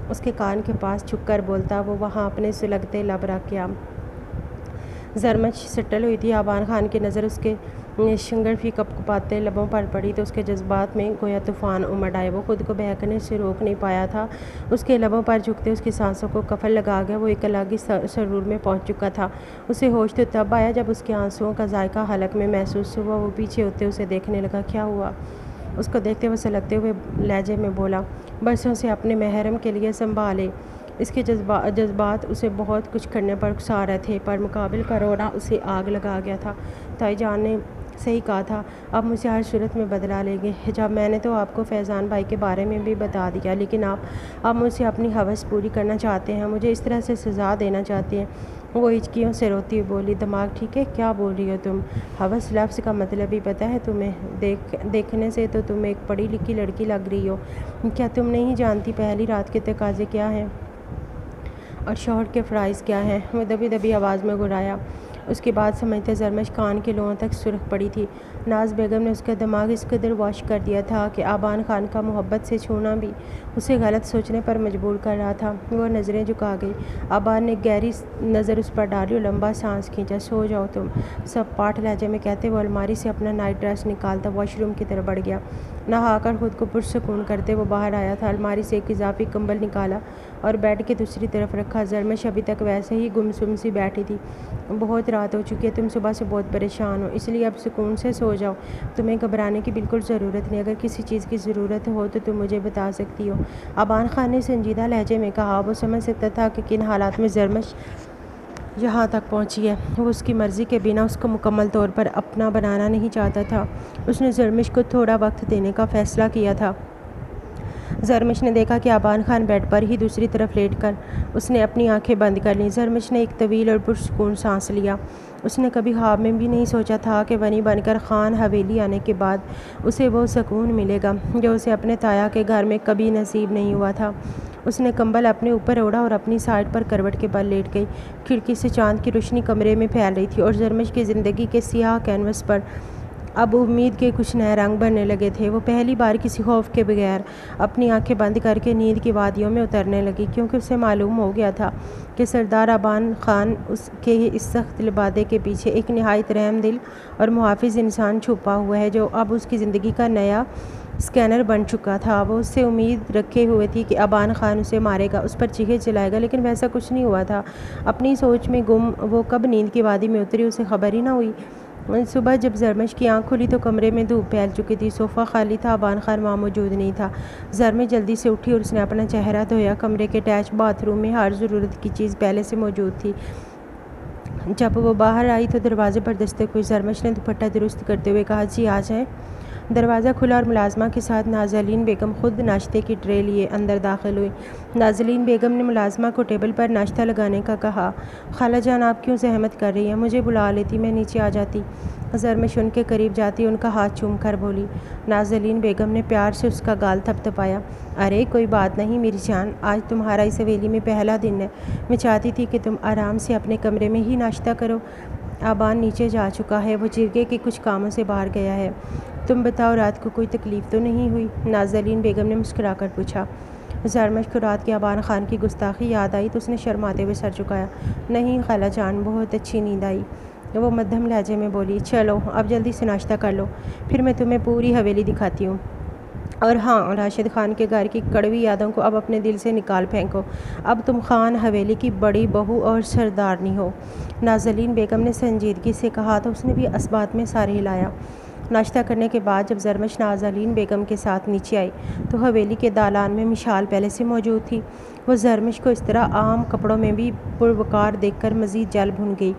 اس کے کان کے پاس جھک کر بولتا وہ وہاں اپنے سلگتے لب رکھ گیا۔ زرمش سٹل ہوئی تھی۔ آبان خان کی نظر اس کے شگنفی کپکپاتے لبوں پر پڑی تو اس کے جذبات میں گویا طوفان امڈ آئے۔ وہ خود کو بہکنے سے روک نہیں پایا تھا۔ اس کے لبوں پر جھکتے اس کی سانسوں کو قفل لگا گیا۔ وہ ایک الگ ہی سرور میں پہنچ چکا تھا۔ اسے ہوش تو تب آیا جب اس کے آنسوؤں کا ذائقہ حلق میں محسوس ہوا۔ وہ پیچھے ہوتے اسے دیکھنے لگا۔ کیا ہوا؟ اس کو دیکھتے ہوئے سلگتے ہوئے لہجے میں بولا، برسوں سے اپنے محرم کے لیے سنبھالے۔ اس کے جذبات اسے بہت کچھ کرنے پر اکسا رہے تھے، پر مقابل کا رونا اسے آگ لگا گیا تھا۔ تائی جان نے صحیح کہا تھا، آپ مجھ سے ہر صورت میں بدلہ لیں گے۔ جب میں نے تو آپ کو فیضان بھائی کے بارے میں بھی بتا دیا، لیکن آپ مجھ سے اپنی ہوس پوری کرنا چاہتے ہیں، مجھے اس طرح سے سزا دینا چاہتے ہیں۔ وہ ہچکیوں سے روتی ہوئی بولی، دماغ ٹھیک ہے؟ کیا بول رہی ہو تم؟ ہوس لفظ کا مطلب ہی پتہ ہے تمہیں؟ دیکھنے سے تو تم ایک پڑھی لکھی لڑکی لگ رہی ہو۔ کیا تم نہیں جانتی پہلی رات کے تقاضے کیا ہیں اور شوہر کے فرائض کیا ہیں؟ وہ دبی دبی آواز میں گھرایا۔ اس کی بات سمجھتے زرمش کان کے لوؤں تک سرخ پڑی تھی۔ ناز بیگم نے اس کا دماغ اس قدر واش کر دیا تھا کہ آبان خان کا محبت سے چھونا بھی اسے غلط سوچنے پر مجبور کر رہا تھا۔ وہ نظریں جھکا گئی۔ آبان نے گہری نظر اس پر ڈالی اور لمبا سانس کھینچا۔ سو جاؤ تم، سب پاٹ لہجے میں کہتے وہ الماری سے اپنا نائٹ ڈریس نکالتا واش روم کی طرف بڑھ گیا۔ نہا کر خود کو پرسکون کرتے وہ باہر آیا تھا۔ الماری سے ایک اضافی کمبل نکالا اور بیڈ کے دوسری طرف رکھا۔ زرمش ابھی تک ویسے ہی گمسم سی بیٹھی تھی۔ بہت رات ہو چکی ہے، تم صبح سے بہت پریشان ہو، اس لیے اب سکون سے سو جاؤ۔ تمہیں گھبرانے کی بالکل ضرورت نہیں، اگر کسی چیز کی ضرورت ہو تو تم مجھے بتا سکتی ہو، آبان خان نے سنجیدہ لہجے میں کہا۔ وہ سمجھ سکتا تھا کہ کن حالات میں زرمش یہاں تک پہنچی ہے۔ وہ اس کی مرضی کے بنا اس کو مکمل طور پر اپنا بنانا نہیں چاہتا تھا۔ اس نے زرمش کو تھوڑا وقت دینے کا فیصلہ کیا تھا۔ زرمش نے دیکھا کہ آبان خان بیڈ پر ہی دوسری طرف لیٹ کر اس نے اپنی آنکھیں بند کر لیں۔ زرمش نے ایک طویل اور پرسکون سانس لیا۔ اس نے کبھی خواب میں بھی نہیں سوچا تھا کہ ونی بن کر خان حویلی آنے کے بعد اسے وہ سکون ملے گا جو اسے اپنے تایا کے گھر میں کبھی نصیب نہیں ہوا تھا۔ اس نے کمبل اپنے اوپر اوڑھا اور اپنی سائیڈ پر کروٹ کے بل لیٹ گئی۔ کھڑکی سے چاند کی روشنی کمرے میں پھیل رہی تھی اور زرمش کی زندگی کے سیاہ کینوس پر اب امید کے کچھ نئے رنگ بھرنے لگے تھے۔ وہ پہلی بار کسی خوف کے بغیر اپنی آنکھیں بند کر کے نیند کی وادیوں میں اترنے لگی، کیونکہ اسے معلوم ہو گیا تھا کہ سردار آبان خان کے اس سخت لبادے کے پیچھے ایک نہایت رحم دل اور محافظ انسان چھپا ہوا ہے جو اب اس کی زندگی کا نیا اسکینر بن چکا تھا۔ وہ اس سے امید رکھے ہوئے تھی کہ آبان خان اسے مارے گا، اس پر چیخے چلائے گا، لیکن ویسا کچھ نہیں ہوا تھا۔ اپنی سوچ میں گم وہ کب نیند کی وادی میں اتری اسے خبر ہی نہ ہوئی۔ صبح جب زرمش کی آنکھ کھلی تو کمرے میں دھوپ پھیل چکی تھی، صوفہ خالی تھا، آبان خان وہاں موجود نہیں تھا۔ زرمش جلدی سے اٹھی اور اس نے اپنا چہرہ دھویا۔ کمرے کے اٹیچ باتھ روم میں ہر ضرورت کی چیز پہلے سے موجود تھی۔ جب وہ باہر آئی تو دروازے پر دستک ہوئی۔ زرمش نے دوپٹہ درست کرتے ہوئے کہا، جی آ جائیں۔ دروازہ کھلا اور ملازمہ کے ساتھ نازلین بیگم خود ناشتے کی ٹرے لیے اندر داخل ہوئی۔ نازلین بیگم نے ملازمہ کو ٹیبل پر ناشتہ لگانے کا کہا۔ خالہ جان آپ کیوں زحمت کر رہی ہیں؟ مجھے بلا لیتی، میں نیچے آ جاتی۔ زرمش ان کے قریب جاتی ان کا ہاتھ چوم کر بولی۔ نازلین بیگم نے پیار سے اس کا گال تھپتھپایا۔ ارے کوئی بات نہیں میری جان، آج تمہارا اس حویلی میں پہلا دن ہے، میں چاہتی تھی کہ تم آرام سے اپنے کمرے میں ہی ناشتہ کرو۔ آبان نیچے جا چکا ہے، وہ جرگے کے کچھ کاموں سے باہر گیا ہے۔ تم بتاؤ رات کو کوئی تکلیف تو نہیں ہوئی؟ نازلین بیگم نے مسکرا کر پوچھا۔ زرمش کو رات کے آبان خان کی گستاخی یاد آئی تو اس نے شرماتے ہوئے سر جھکایا۔ نہیں خالہ جان، بہت اچھی نیند آئی۔ وہ مدھم لہجے میں بولی۔ چلو اب جلدی سے ناشتہ کر لو، پھر میں تمہیں پوری حویلی دکھاتی ہوں۔ اور ہاں، راشد خان کے گھر کی کڑوی یادوں کو اب اپنے دل سے نکال پھینکو۔ اب تم خان حویلی کی بڑی بہو اور سردارنی ہو۔ نازلین بیگم نے سنجیدگی سے کہا تو اس نے بھی اسبات میں سر ہلایا۔ ناشتہ کرنے کے بعد جب زرمش نازلین بیگم کے ساتھ نیچے آئی تو حویلی کے دالان میں مشال پہلے سے موجود تھی۔ وہ زرمش کو اس طرح عام کپڑوں میں بھی پروقار دیکھ کر مزید جل بھن گئی۔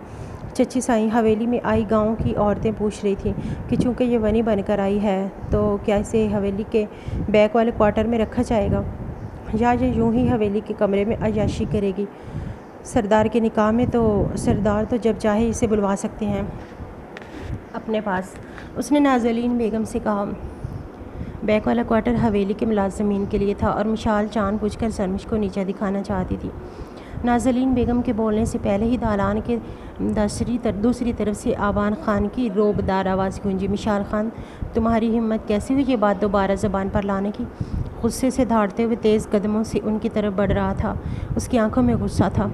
چچی سائیں، حویلی میں آئی گاؤں کی عورتیں پوچھ رہی تھیں کہ چونکہ یہ ونی بن کر آئی ہے تو کیا اسے حویلی کے بیک والے کوارٹر میں رکھا جائے گا یا یہ یوں ہی حویلی کے کمرے میں عیاشی کرے گی؟ سردار کے نکاح میں تو سردار تو جب چاہے اسے بلوا سکتے ہیں اپنے پاس، اس نے نازلین بیگم سے کہا۔ بیک والا کوارٹر حویلی کے ملازمین کے لیے تھا اور مشال جان بوجھ کر زرمش کو نیچے دکھانا چاہتی تھی۔ نازلین بیگم کے بولنے سے پہلے ہی دالان کے دوسری طرف سے آبان خان کی روبدار آواز گونجی۔ مشال خان، تمہاری ہمت کیسی ہوئی یہ بات دوبارہ زبان پر لانے کی؟ غصے سے دھاڑتے ہوئے تیز قدموں سے ان کی طرف بڑھ رہا تھا، اس کی آنکھوں میں غصہ تھا۔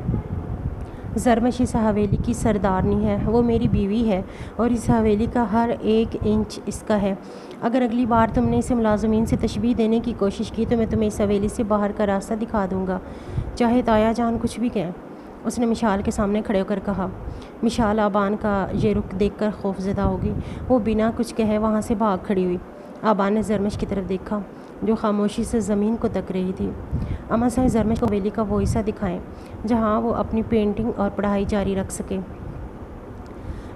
زرمش اس حویلی کی سردارنی ہے، وہ میری بیوی ہے اور اس حویلی کا ہر ایک انچ اس کا ہے۔ اگر اگلی بار تم نے اسے ملازمین سے تشبیہ دینے کی کوشش کی تو میں تمہیں اس حویلی سے باہر کا راستہ دکھا دوں گا، چاہے تایا جان کچھ بھی کہیں، اس نے مشال کے سامنے کھڑے ہو کر کہا۔ مشال آبان کا یہ رخ دیکھ کر خوف زدہ ہو گئی۔ وہ بنا کچھ کہے وہاں سے بھاگ کھڑی ہوئی۔ آبان نے زرمش کی طرف دیکھا جو خاموشی سے زمین کو تک رہی تھی۔ اما صاحب زرمش کو حویلی کا وہ حصہ دکھائیں جہاں وہ اپنی پینٹنگ اور پڑھائی جاری رکھ سکے۔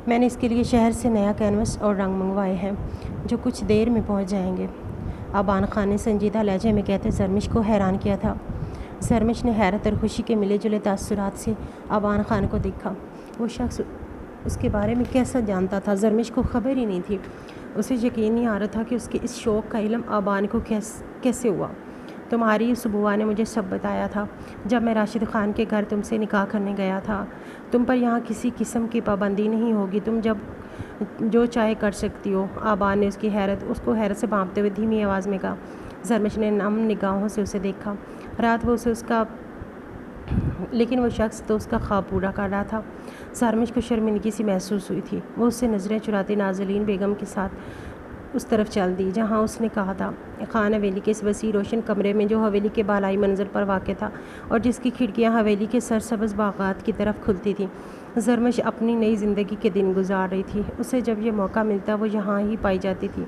میں نے اس کے لیے شہر سے نیا کینوس اور رنگ منگوائے ہیں جو کچھ دیر میں پہنچ جائیں گے، آبان خان نے سنجیدہ لہجے میں کہتے زرمش کو حیران کیا تھا۔ زرمش نے حیرت اور خوشی کے ملے جلے تاثرات سے آبان خان کو دیکھا۔ وہ شخص اس کے بارے میں کیسا جانتا تھا؟ زرمش کو خبر ہی نہیں تھی۔ اسے یقین نہیں آ رہا تھا کہ اس کے اس شوق کا علم آبان کو کیسے ہوا۔ تمہاری اس بوا نے مجھے سب بتایا تھا جب میں راشد خان کے گھر تم سے نکاح کرنے گیا تھا۔ تم پر یہاں کسی قسم کی پابندی نہیں ہوگی، تم جب جو چاہے کر سکتی ہو۔ آبان نے اس کو حیرت سے بھانپتے ہوئے دھیمی آواز میں کہا۔ زرمش نے نم نگاہوں سے اسے دیکھا۔ رات وہ لیکن وہ شخص تو اس کا خواب پورا کر رہا تھا۔ زرمش کو شرمندگی سی محسوس ہوئی تھی۔ وہ اس سے نظریں چراتی نازلین بیگم کے ساتھ اس طرف چل دی جہاں اس نے کہا تھا، خان حویلی کے اس وسیع روشن کمرے میں جو حویلی کے بالائی منظر پر واقع تھا اور جس کی کھڑکیاں حویلی کے سرسبز باغات کی طرف کھلتی تھیں۔ زرمش اپنی نئی زندگی کے دن گزار رہی تھی۔ اسے جب یہ موقع ملتا وہ یہاں ہی پائی جاتی تھی۔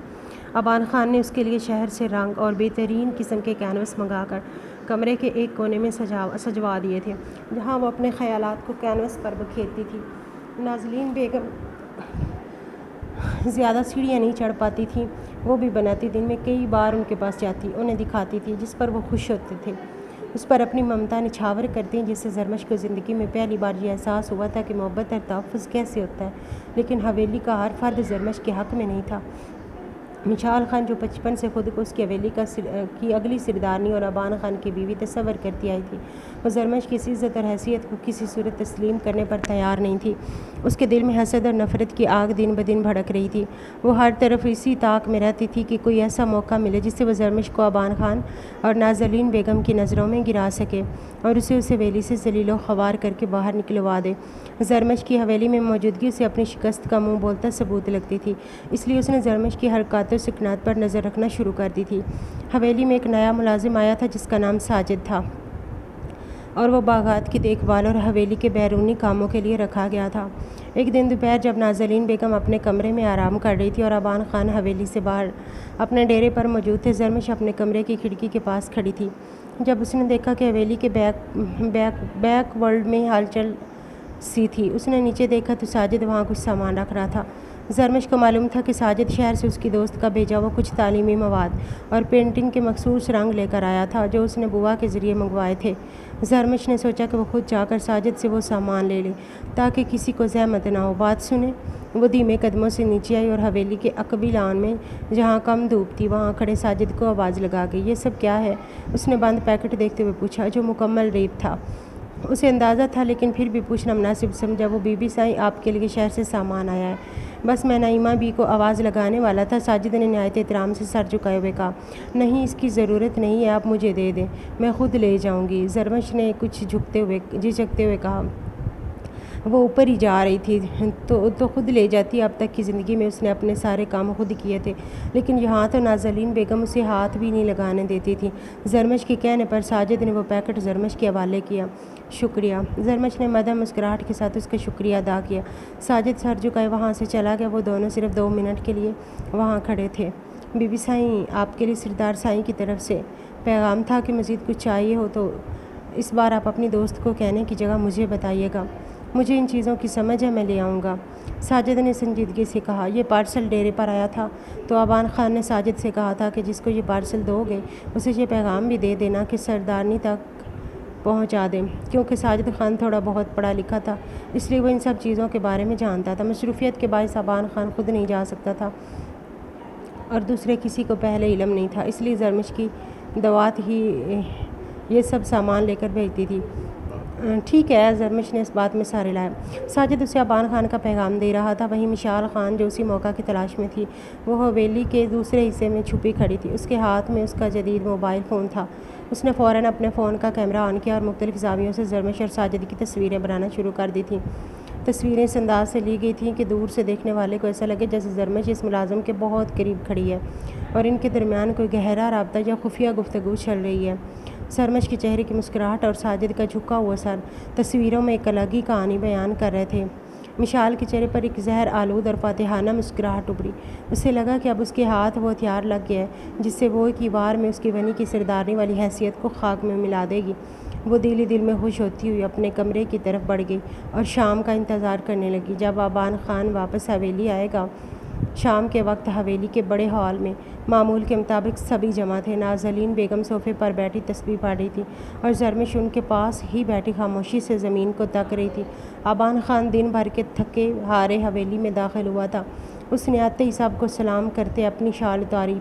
آبان خان نے اس کے لیے شہر سے رنگ اور بہترین قسم کے کینوس منگا کر کمرے کے ایک کونے میں سجوا دیے تھے جہاں وہ اپنے خیالات کو کینوس پر بکھیرتی تھی۔ نازلین بیگم زیادہ سیڑھیاں نہیں چڑھ پاتی تھیں، وہ بھی بناتی دن میں کئی بار ان کے پاس جاتی، انہیں دکھاتی تھی جس پر وہ خوش ہوتے تھے، اس پر اپنی ممتا نچھاور کرتی، جس سے زرمش کو زندگی میں پہلی بار یہ احساس ہوا تھا کہ محبت اور تحفظ کیسے ہوتا ہے۔ لیکن حویلی کا ہر فرد زرمش کے حق میں نہیں تھا۔ مشال خان جو بچپن سے خود کو اس کی حویلی کی اگلی سردارنی اور آبان خان کی بیوی تصور کرتی آئی تھی، وہ زرمش کی اس عزت اور حیثیت کو کسی صورت تسلیم کرنے پر تیار نہیں تھی۔ اس کے دل میں حسد اور نفرت کی آگ دن بدن بھڑک رہی تھی۔ وہ ہر طرف اسی طاق میں رہتی تھی کہ کوئی ایسا موقع ملے جس سے وہ زرمش کو آبان خان اور نازلین بیگم کی نظروں میں گرا سکے اور اسے اس حویلی سے ذلیل و خوار کر کے باہر نکلوا دے۔ زرمش کی حویلی میں موجودگی اسے اپنی شکست کا منہ بولتا ثبوت لگتی تھی، اس لیے اس نے زرمش کی حرکات و سکنات پر نظر رکھنا شروع کر دی تھی۔ حویلی میں ایک نیا ملازم آیا تھا جس کا نام ساجد تھا اور وہ باغات کی دیکھ بھال اور حویلی کے بیرونی کاموں کے لیے رکھا گیا تھا۔ ایک دن دوپہر جب نازلین بیگم اپنے کمرے میں آرام کر رہی تھی اور آبان خان حویلی سے باہر اپنے ڈیرے پر موجود تھے، زرمش اپنے کمرے کی کھڑکی کے پاس کھڑی تھی۔ جب اس نے دیکھا کہ حویلی کے بیک ورلڈ میں ہلچل سی تھی، اس نے نیچے دیکھا تو ساجد وہاں کچھ سامان رکھ رہا تھا۔ زرمش کو معلوم تھا کہ ساجد شہر سے اس کی دوست کا بھیجا وہ کچھ تعلیمی مواد اور پینٹنگ کے مخصوص رنگ لے کر آیا تھا جو اس نے بوا کے ذریعے منگوائے تھے۔ زرمش نے سوچا کہ وہ خود جا کر ساجد سے وہ سامان لے لے تاکہ کسی کو زحمت نہ ہو۔ بات سنے، وہ دھیمے قدموں سے نیچے آئی اور حویلی کے عقبی لان میں جہاں کم دھوپ تھی وہاں کھڑے ساجد کو آواز لگا گئی۔ یہ سب کیا ہے؟ اس نے بند پیکٹ دیکھتے ہوئے پوچھا جو مکمل ریپ تھا۔ اسے اندازہ تھا لیکن پھر بھی پوچھنا مناسب سمجھا۔ وہ بی بی سائیں آپ کے لیے شہر سے سامان آیا ہے۔ بس میں نعیمہ بی کو آواز لگانے والا تھا۔ ساجد نے نہایت احترام سے سر جھکائے ہوئے کہا، نہیں اس کی ضرورت نہیں ہے، آپ مجھے دے دیں، میں خود لے جاؤں گی۔ زرمش نے کچھ جھجکتے ہوئے کہا، وہ اوپر ہی جا رہی تھی تو خود لے جاتی۔ اب تک کی زندگی میں اس نے اپنے سارے کام خود کیے تھے لیکن یہاں تو نازلین بیگم اسے ہاتھ بھی نہیں لگانے دیتی تھی۔ زرمش کے کہنے پر ساجد نے وہ پیکٹ زرمش کے حوالے کیا۔ شکریہ۔ زرمش نے مدھم مسکراہٹ کے ساتھ اس کا شکریہ ادا کیا۔ ساجد سر جھکائے وہاں سے چلا گیا۔ وہ دونوں صرف 2 منٹ کے لیے وہاں کھڑے تھے۔ بی بی سائیں آپ کے لیے سردار سائیں کی طرف سے پیغام تھا کہ مزید کچھ چاہیے ہو تو اس بار آپ اپنی دوست کو کہنے کی جگہ مجھے بتائیے گا۔ مجھے ان چیزوں کی سمجھ ہے، میں لے آؤں گا۔ ساجد نے سنجیدگی سے کہا، یہ پارسل ڈیرے پر آیا تھا تو آبان خان نے ساجد سے کہا تھا کہ جس کو یہ پارسل دو گے اسے یہ پیغام بھی دے دینا کہ سردارنی تک پہنچا دیں۔ کیونکہ ساجد خان تھوڑا بہت پڑھا لکھا تھا اس لیے وہ ان سب چیزوں کے بارے میں جانتا تھا۔ مصروفیت کے باعث آبان خان خود نہیں جا سکتا تھا اور دوسرے کسی کو پہلے علم نہیں تھا، اس لیے زرمش کی دوات ہی یہ سب سامان لے کر بھیجتی تھی۔ ٹھیک ہے، زرمش نے اس بات میں سارے لایا۔ ساجد اسے آبان خان کا پیغام دے رہا تھا۔ وہیں مشال خان جو اسی موقع کی تلاش میں تھی وہ حویلی کے دوسرے حصے میں چھپی کھڑی تھی۔ اس کے ہاتھ میں اس کا جدید موبائل فون تھا۔ اس نے فوراً اپنے فون کا کیمرہ آن کیا اور مختلف زاویوں سے زرمش اور ساجد کی تصویریں بنانا شروع کر دی تھیں۔ تصویریں اس انداز سے لی گئی تھیں کہ دور سے دیکھنے والے کو ایسا لگے جیسے زرمش اس ملازم کے بہت قریب کھڑی ہے اور ان کے درمیان کوئی گہرا رابطہ یا خفیہ گفتگو چل رہی ہے۔ زرمش کے چہرے کی مسکراہٹ اور ساجد کا جھکا ہوا سر تصویروں میں ایک الگ ہی کہانی بیان کر رہے تھے۔ مشال کے چہرے پر ایک زہر آلود اور فاتحانہ مسکراہٹ ابھری۔ اسے لگا کہ اب اس کے ہاتھ وہ ہتھیار لگ گیا ہے جس سے وہ ایک ہی وار میں اس کی بنی کی سردارنی والی حیثیت کو خاک میں ملا دے گی۔ وہ دل ہی دل میں خوش ہوتی ہوئی اپنے کمرے کی طرف بڑھ گئی اور شام کا انتظار کرنے لگی جب آبان خان واپس حویلی آئے گا۔ شام کے وقت حویلی کے بڑے ہال میں معمول کے مطابق سبھی جمع تھے۔ نازلین بیگم صوفے پر بیٹھی تسبیح پڑھ رہی تھی اور زرمش ان کے پاس ہی بیٹھی خاموشی سے زمین کو تک رہی تھی۔ آبان خان دن بھر کے تھکے ہارے حویلی میں داخل ہوا تھا۔ اس نے آتے ہی سب کو سلام کرتے اپنی شال اتاری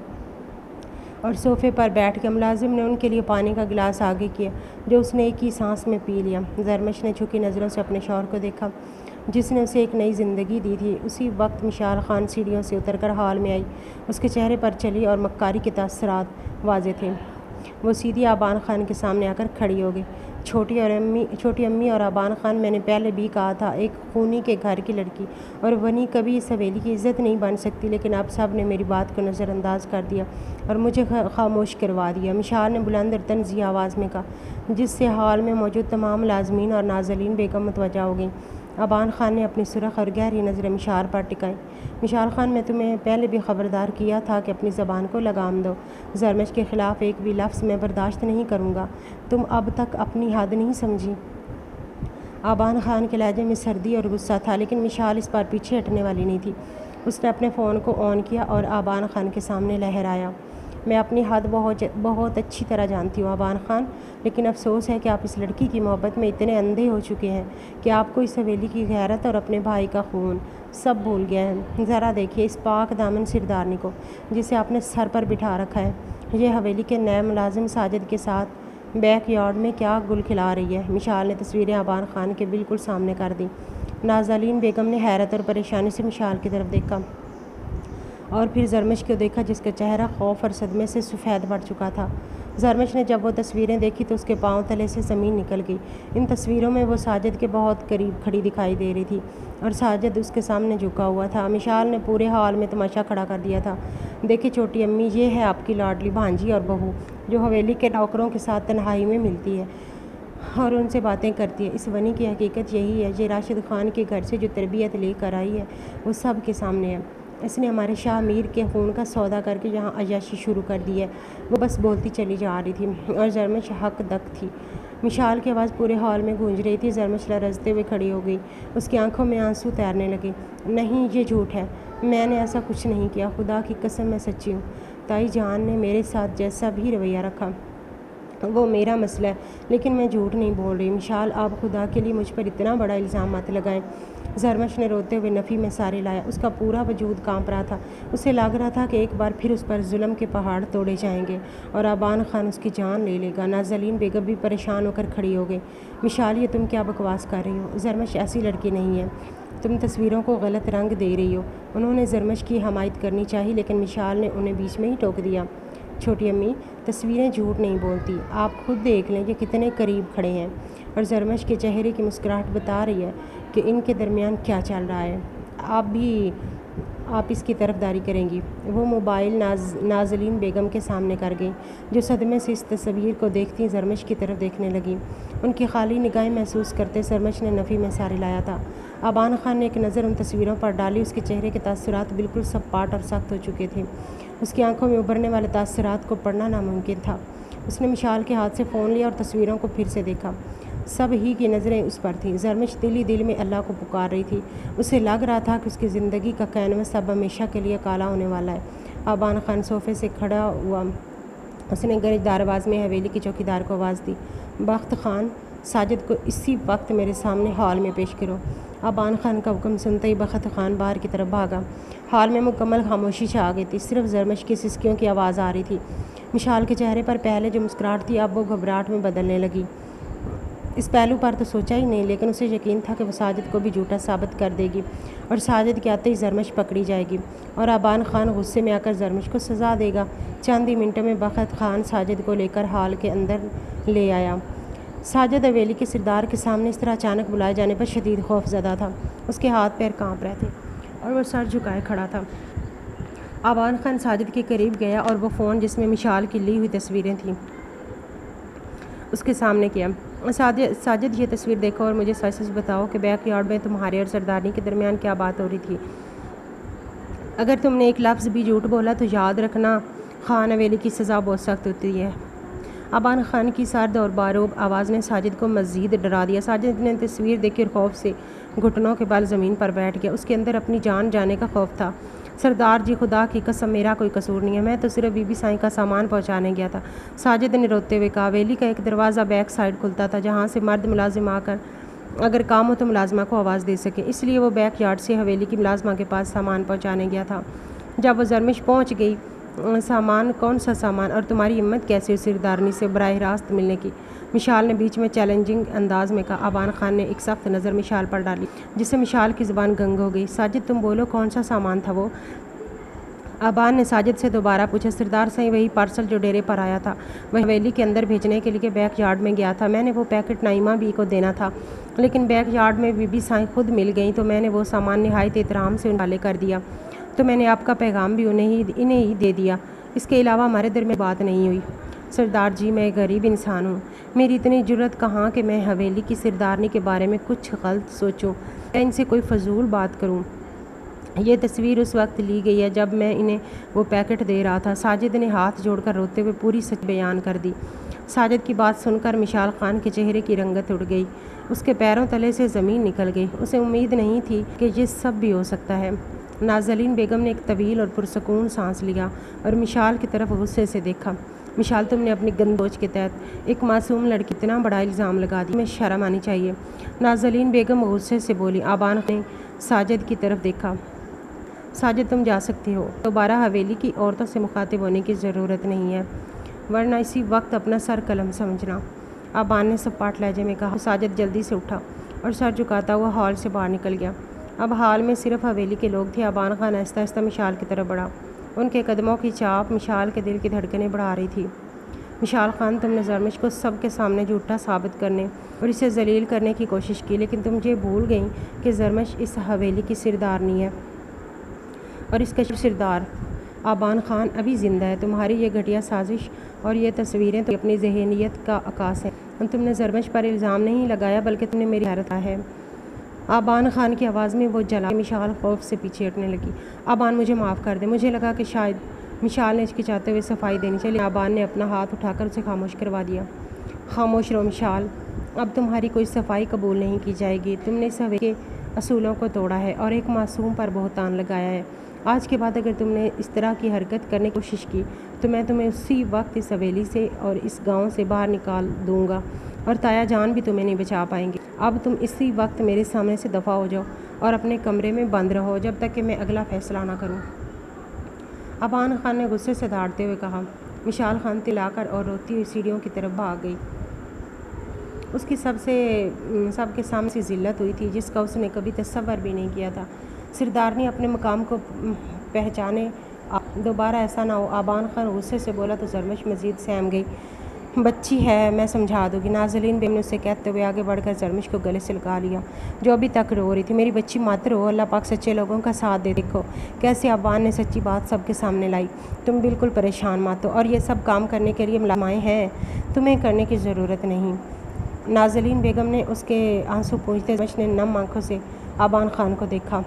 اور صوفے پر بیٹھ گیا۔ ملازم نے ان کے لیے پانی کا گلاس آگے کیا جو اس نے ایک ہی سانس میں پی لیا۔ زرمش نے جھکی نظروں سے اپنے شوہر کو دیکھا جس نے اسے ایک نئی زندگی دی تھی۔ اسی وقت مشال خان سیڑھیوں سے اتر کر ہال میں آئی۔ اس کے چہرے پر چلی اور مکاری کے تاثرات واضح تھے۔ وہ سیدھی آبان خان کے سامنے آ کر کھڑی ہو گئی۔ چھوٹی امی اور آبان خان، میں نے پہلے بھی کہا تھا ایک خونی کے گھر کی لڑکی اور ونی کبھی اس حویلی کی عزت نہیں بن سکتی لیکن آپ سب نے میری بات کو نظر انداز کر دیا اور مجھے خاموش کروا دیا، مشال نے بلند اور طنزیہ آواز میں کہا جس سے ہال میں موجود تمام ملازمین اور نازلین بیگم متوجہ ہو گئیں۔ آبان خان نے اپنی سرخ اور گہری نظریں مشال پر ٹکائیں۔ مشال خان، میں تمہیں پہلے بھی خبردار کیا تھا کہ اپنی زبان کو لگام دو۔ زرمش کے خلاف ایک بھی لفظ میں برداشت نہیں کروں گا۔ تم اب تک اپنی حد نہیں سمجھی۔ آبان خان کے لہجے میں سردی اور غصہ تھا لیکن مشال اس بار پیچھے ہٹنے والی نہیں تھی۔ اس نے اپنے فون کو آن کیا اور آبان خان کے سامنے لہرایا، میں اپنی حد بہت اچھی طرح جانتی ہوں آبان خان، لیکن افسوس ہے کہ آپ اس لڑکی کی محبت میں اتنے اندھے ہو چکے ہیں کہ آپ کو اس حویلی کی غیرت اور اپنے بھائی کا خون سب بھول گئے ہیں۔ ذرا دیکھیے اس پاک دامن سردارنی کو جسے آپ نے سر پر بٹھا رکھا ہے، یہ حویلی کے نئے ملازم ساجد کے ساتھ بیک یارڈ میں کیا گل کھلا رہی ہے۔ مشال نے تصویریں آبان خان کے بالکل سامنے کر دیں۔ نازلین بیگم نے حیرت اور پریشانی سے مشال کی طرف دیکھا اور پھر زرمش کو دیکھا جس کا چہرہ خوف اور صدمے سے سفید پڑ چکا تھا۔ زرمش نے جب وہ تصویریں دیکھی تو اس کے پاؤں تلے سے زمین نکل گئی۔ ان تصویروں میں وہ ساجد کے بہت قریب کھڑی دکھائی دے رہی تھی اور ساجد اس کے سامنے جھکا ہوا تھا۔ مشال نے پورے ہال میں تماشا کھڑا کر دیا تھا۔ دیکھیں چھوٹی امی، یہ ہے آپ کی لاڈلی بھانجی اور بہو جو حویلی کے نوکروں کے ساتھ تنہائی میں ملتی ہے اور ان سے باتیں کرتی ہے۔ اس ونی کی حقیقت یہی ہے، یہ راشد خان کے گھر سے جو تربیت لے کر آئی ہے وہ سب کے سامنے ہے۔ اس نے ہمارے شاہ میر کے خون کا سودا کر کے یہاں عیاشی شروع کر دی ہے۔ وہ بس بولتی چلی جا رہی تھی اور زرمش حق دق تھی۔ مشال کی آواز پورے ہال میں گونج رہی تھی۔ زرمش لرزتے ہوئے کھڑی ہو گئی، اس کی آنکھوں میں آنسو تیرنے لگے۔ نہیں، یہ جھوٹ ہے، میں نے ایسا کچھ نہیں کیا، خدا کی قسم میں سچی ہوں۔ تائی جان نے میرے ساتھ جیسا بھی رویہ رکھا وہ میرا مسئلہ ہے، لیکن میں جھوٹ نہیں بول رہی۔ مشال، آپ خدا کے لیے مجھ پر اتنا بڑا الزام مت لگائیں۔ زرمش نے روتے ہوئے نفی میں سارے لایا۔ اس کا پورا وجود کانپ رہا تھا، اسے لگ رہا تھا کہ ایک بار پھر اس پر ظلم کے پہاڑ توڑے جائیں گے اور آبان خان اس کی جان لے لے گا۔ نازلین بیگم بھی پریشان ہو کر کھڑی ہو گئی۔ مشال، یہ تم کیا بکواس کر رہی ہو؟ زرمش ایسی لڑکی نہیں ہے، تم تصویروں کو غلط رنگ دے رہی ہو۔ انہوں نے زرمش کی حمایت کرنی چاہی، لیکن مشال نے انہیں بیچ میں ہی ٹوک دیا۔ چھوٹی امی، تصویریں جھوٹ نہیں بولتی، آپ خود دیکھ لیں کہ کتنے قریب کھڑے ہیں۔ اور زرمش کے چہرے کی مسکراہٹ بتا رہی ہے کہ ان کے درمیان کیا چل رہا ہے۔ آپ اس کی طرفداری کریں گی؟ وہ موبائل نازلین بیگم کے سامنے کر گئی، جو صدمے سے اس تصویر کو دیکھتی زرمش کی طرف دیکھنے لگیں۔ ان کی خالی نگاہیں محسوس کرتے زرمش نے نفی میں سارے لایا تھا۔ آبان خان نے ایک نظر ان تصویروں پر ڈالی، اس کے چہرے کے تاثرات بالکل سپاٹ اور سخت ہو چکے تھے، اس کی آنکھوں میں ابھرنے والے تاثرات کو پڑھنا ناممکن تھا۔ اس نے مشال کے ہاتھ سے فون لیا اور تصویروں کو پھر سے دیکھا۔ سب ہی کی نظریں اس پر تھیں۔ زرمش دل ہی دل میں اللہ کو پکار رہی تھی، اسے لگ رہا تھا کہ اس کی زندگی کا کینوس اب ہمیشہ کے لیے کالا ہونے والا ہے۔ آبان خان صوفے سے کھڑا ہوا، اس نے گرجدار آواز میں حویلی کے چوکیدار کو آواز دی، بخت خان، ساجد کو اسی وقت میرے سامنے ہال میں پیش کرو۔ آبان خان کا حکم سنتے ہی بخت خان باہر کی طرف بھاگا۔ ہال میں مکمل خاموشی چھا گئی تھی، صرف زرمش کی سسکیوں کی آواز آ رہی تھی۔ مشال کے چہرے پر پہلے جو مسکراہٹ تھی اب وہ گھبراہٹ میں بدلنے لگی۔ اس پہلو پر تو سوچا ہی نہیں، لیکن اسے یقین تھا کہ وہ ساجد کو بھی جھوٹا ثابت کر دے گی اور ساجد کے آتے ہی زرمش پکڑی جائے گی اور آبان خان غصے میں آ کر زرمش کو سزا دے گا۔ چند ہی منٹوں میں بخت خان ساجد کو لے کر ہال کے اندر لے آیا۔ ساجد حویلی کے سردار کے سامنے اس طرح اچانک بلائے جانے پر شدید خوف زدہ تھا، اس کے ہاتھ پیر کانپ رہے تھے اور وہ سر جھکائے کھڑا تھا۔ آبان خان ساجد کے قریب گیا اور وہ فون جس میں مشال کی لی ہوئی تصویریں تھیں اس کے سامنے کیا۔ ساجد، یہ تصویر دیکھو اور مجھے سچ سچ بتاؤ کہ بیک یارڈ میں تمہارے اور سردارنی کے درمیان کیا بات ہو رہی تھی۔ اگر تم نے ایک لفظ بھی جھوٹ بولا تو یاد رکھنا خان حویلی کی سزا بہت سخت ہوتی ہے۔ آبان خان کی سرد اور باروب آواز نے ساجد کو مزید ڈرا دیا۔ ساجد نے تصویر دیکھی اور خوف سے گھٹنوں کے بل زمین پر بیٹھ گیا، اس کے اندر اپنی جان جانے کا خوف تھا۔ سردار جی، خدا کی قسم میرا کوئی قصور نہیں ہے، میں تو صرف بی بی سائیں کا سامان پہنچانے گیا تھا، ساجد نے روتے ہوئے کہا۔ حویلی کا ایک دروازہ بیک سائیڈ کھلتا تھا جہاں سے مرد ملازم آ کر اگر کام ہو تو ملازمہ کو آواز دے سکے، اس لیے وہ بیک یارڈ سے حویلی کی ملازمہ کے پاس سامان پہنچانے گیا تھا۔ جب وہ زرمش پہنچ گئی، سامان؟ کون سا سامان؟ اور تمہاری ہمت کیسے ہوئی سردارنی سے براہ راست ملنے کی؟ مشال نے بیچ میں چیلنجنگ انداز میں کہا۔ آبان خان نے ایک سخت نظر مشال پر ڈالی، جس سے مشال کی زبان گنگ ہو گئی۔ ساجد، تم بولو، کون سا سامان تھا وہ؟ آبان نے ساجد سے دوبارہ پوچھا۔ سردار سائیں، وہی پارسل جو ڈیرے پر آیا تھا، وہ حویلی کے اندر بھیجنے کے لیے بیک یارڈ میں گیا تھا، میں نے وہ پیکٹ نائمہ بی کو دینا تھا، لیکن بیک یارڈ میں بی بی سائیں خود مل گئیں تو میں نے وہ سامان نہایت احترام سے ان حوالے کر دیا، تو میں نے آپ کا پیغام بھی انہیں ہی دے دیا، اس کے علاوہ ہمارے درمیان بات نہیں ہوئی۔ سردار جی، میں ایک غریب انسان ہوں، میری اتنی جرأت کہاں کہ میں حویلی کی سردارنی کے بارے میں کچھ غلط سوچوں یا ان سے کوئی فضول بات کروں۔ یہ تصویر اس وقت لی گئی ہے جب میں انہیں وہ پیکٹ دے رہا تھا۔ ساجد نے ہاتھ جوڑ کر روتے ہوئے پوری سچ بیان کر دی۔ ساجد کی بات سن کر مشال خان کے چہرے کی رنگت اڑ گئی، اس کے پیروں تلے سے زمین نکل گئی، اسے امید نہیں تھی کہ یہ سب بھی ہو سکتا ہے۔ نازلین بیگم نے ایک طویل اور پرسکون سانس لیا اور مشال کی طرف غصے سے دیکھا۔ مشال، تم نے اپنی گند سوچ کے تحت ایک معصوم لڑکی اتنا بڑا الزام لگا دیا، تمہیں شرم آنی چاہیے۔ نازلین بیگم غصے سے بولی۔ آبان خان نے ساجد کی طرف دیکھا۔ ساجد، تم جا سکتے ہو، دوبارہ حویلی کی عورتوں سے مخاطب ہونے کی ضرورت نہیں ہے، ورنہ اسی وقت اپنا سر قلم سمجھنا، آبان نے سپاٹ لہجے میں کہا۔ ساجد جلدی سے اٹھا اور سر جھکاتا ہوا ہال سے باہر نکل گیا۔ اب ہال میں صرف حویلی کے لوگ تھے۔ آبان خان آہستہ آہستہ مشال کی طرف بڑھا، ان کے قدموں کی چاپ مشال کے دل کی دھڑکنیں بڑھا رہی تھی۔ مشال خان، تم نے زرمش کو سب کے سامنے جھوٹا ثابت کرنے اور اسے ذلیل کرنے کی کوشش کی، لیکن تم یہ بھول گئیں کہ زرمش اس حویلی کی سردارنی ہے اور اس کا سردار آبان خان ابھی زندہ ہے۔ تمہاری یہ گھٹیا سازش اور یہ تصویریں تو اپنی ذہنیت کا عکاس ہیں۔ تم نے زرمش پر الزام نہیں لگایا بلکہ تم نے میری حیرت ہے۔ آبان خان کی آواز میں وہ جلا کہ مشال خوف سے پیچھے ہٹنے لگی۔ آبان، مجھے معاف کر دے، مجھے لگا کہ شاید، مشال نے ہچکچاتے ہوئے صفائی دینی چاہیے، لیکن آبان نے اپنا ہاتھ اٹھا کر اسے خاموش کروا دیا۔ خاموش رہو مشال، اب تمہاری کوئی صفائی قبول نہیں کی جائے گی۔ تم نے اس حویلی کے اصولوں کو توڑا ہے اور ایک معصوم پر بہتان لگایا ہے۔ آج کے بعد اگر تم نے اس طرح کی حرکت کرنے کی کوشش کی تو میں تمہیں اسی وقت اس حویلی سے اور اس گاؤں سے باہر نکال دوں گا اور تایا جان بھی تمہیں نہیں بچا پائیں گے۔ اب تم اسی وقت میرے سامنے سے دفع ہو جاؤ اور اپنے کمرے میں بند رہو جب تک کہ میں اگلا فیصلہ نہ کروں۔ ابان خان نے غصے سے دھاڑتے ہوئے کہا۔ مشال خان تلا کر اور روتی ہوئی سیڑھیوں کی طرف بھاگ گئی۔ اس کی سب کے سامنے سی ذلت ہوئی تھی جس کا اس نے کبھی تصور بھی نہیں کیا تھا۔ سردارنی اپنے مقام کو پہچانے دوبارہ ایسا نہ ہو۔ ابان خان غصے سے بولا تو زرمش مزید سہم گئی۔ بچی ہے، میں سمجھا دوں گی۔ نازلین بیگم نے اسے کہتے ہوئے آگے بڑھ کر زرمش کو گلے سے لگا لیا جو ابھی تک رو رہی تھی۔ میری بچی مت رو، اللہ پاک سچے لوگوں کا ساتھ دے۔ دیکھو کیسے ابان نے سچی بات سب کے سامنے لائی۔ تم بالکل پریشان مت ہو اور یہ سب کام کرنے کے لیے ملازمائیں ہیں، تمہیں کرنے کی ضرورت نہیں۔ نازلین بیگم نے اس کے آنسو پوچھتے زرمش نے نم آنکھوں سے ابان خان کو دیکھا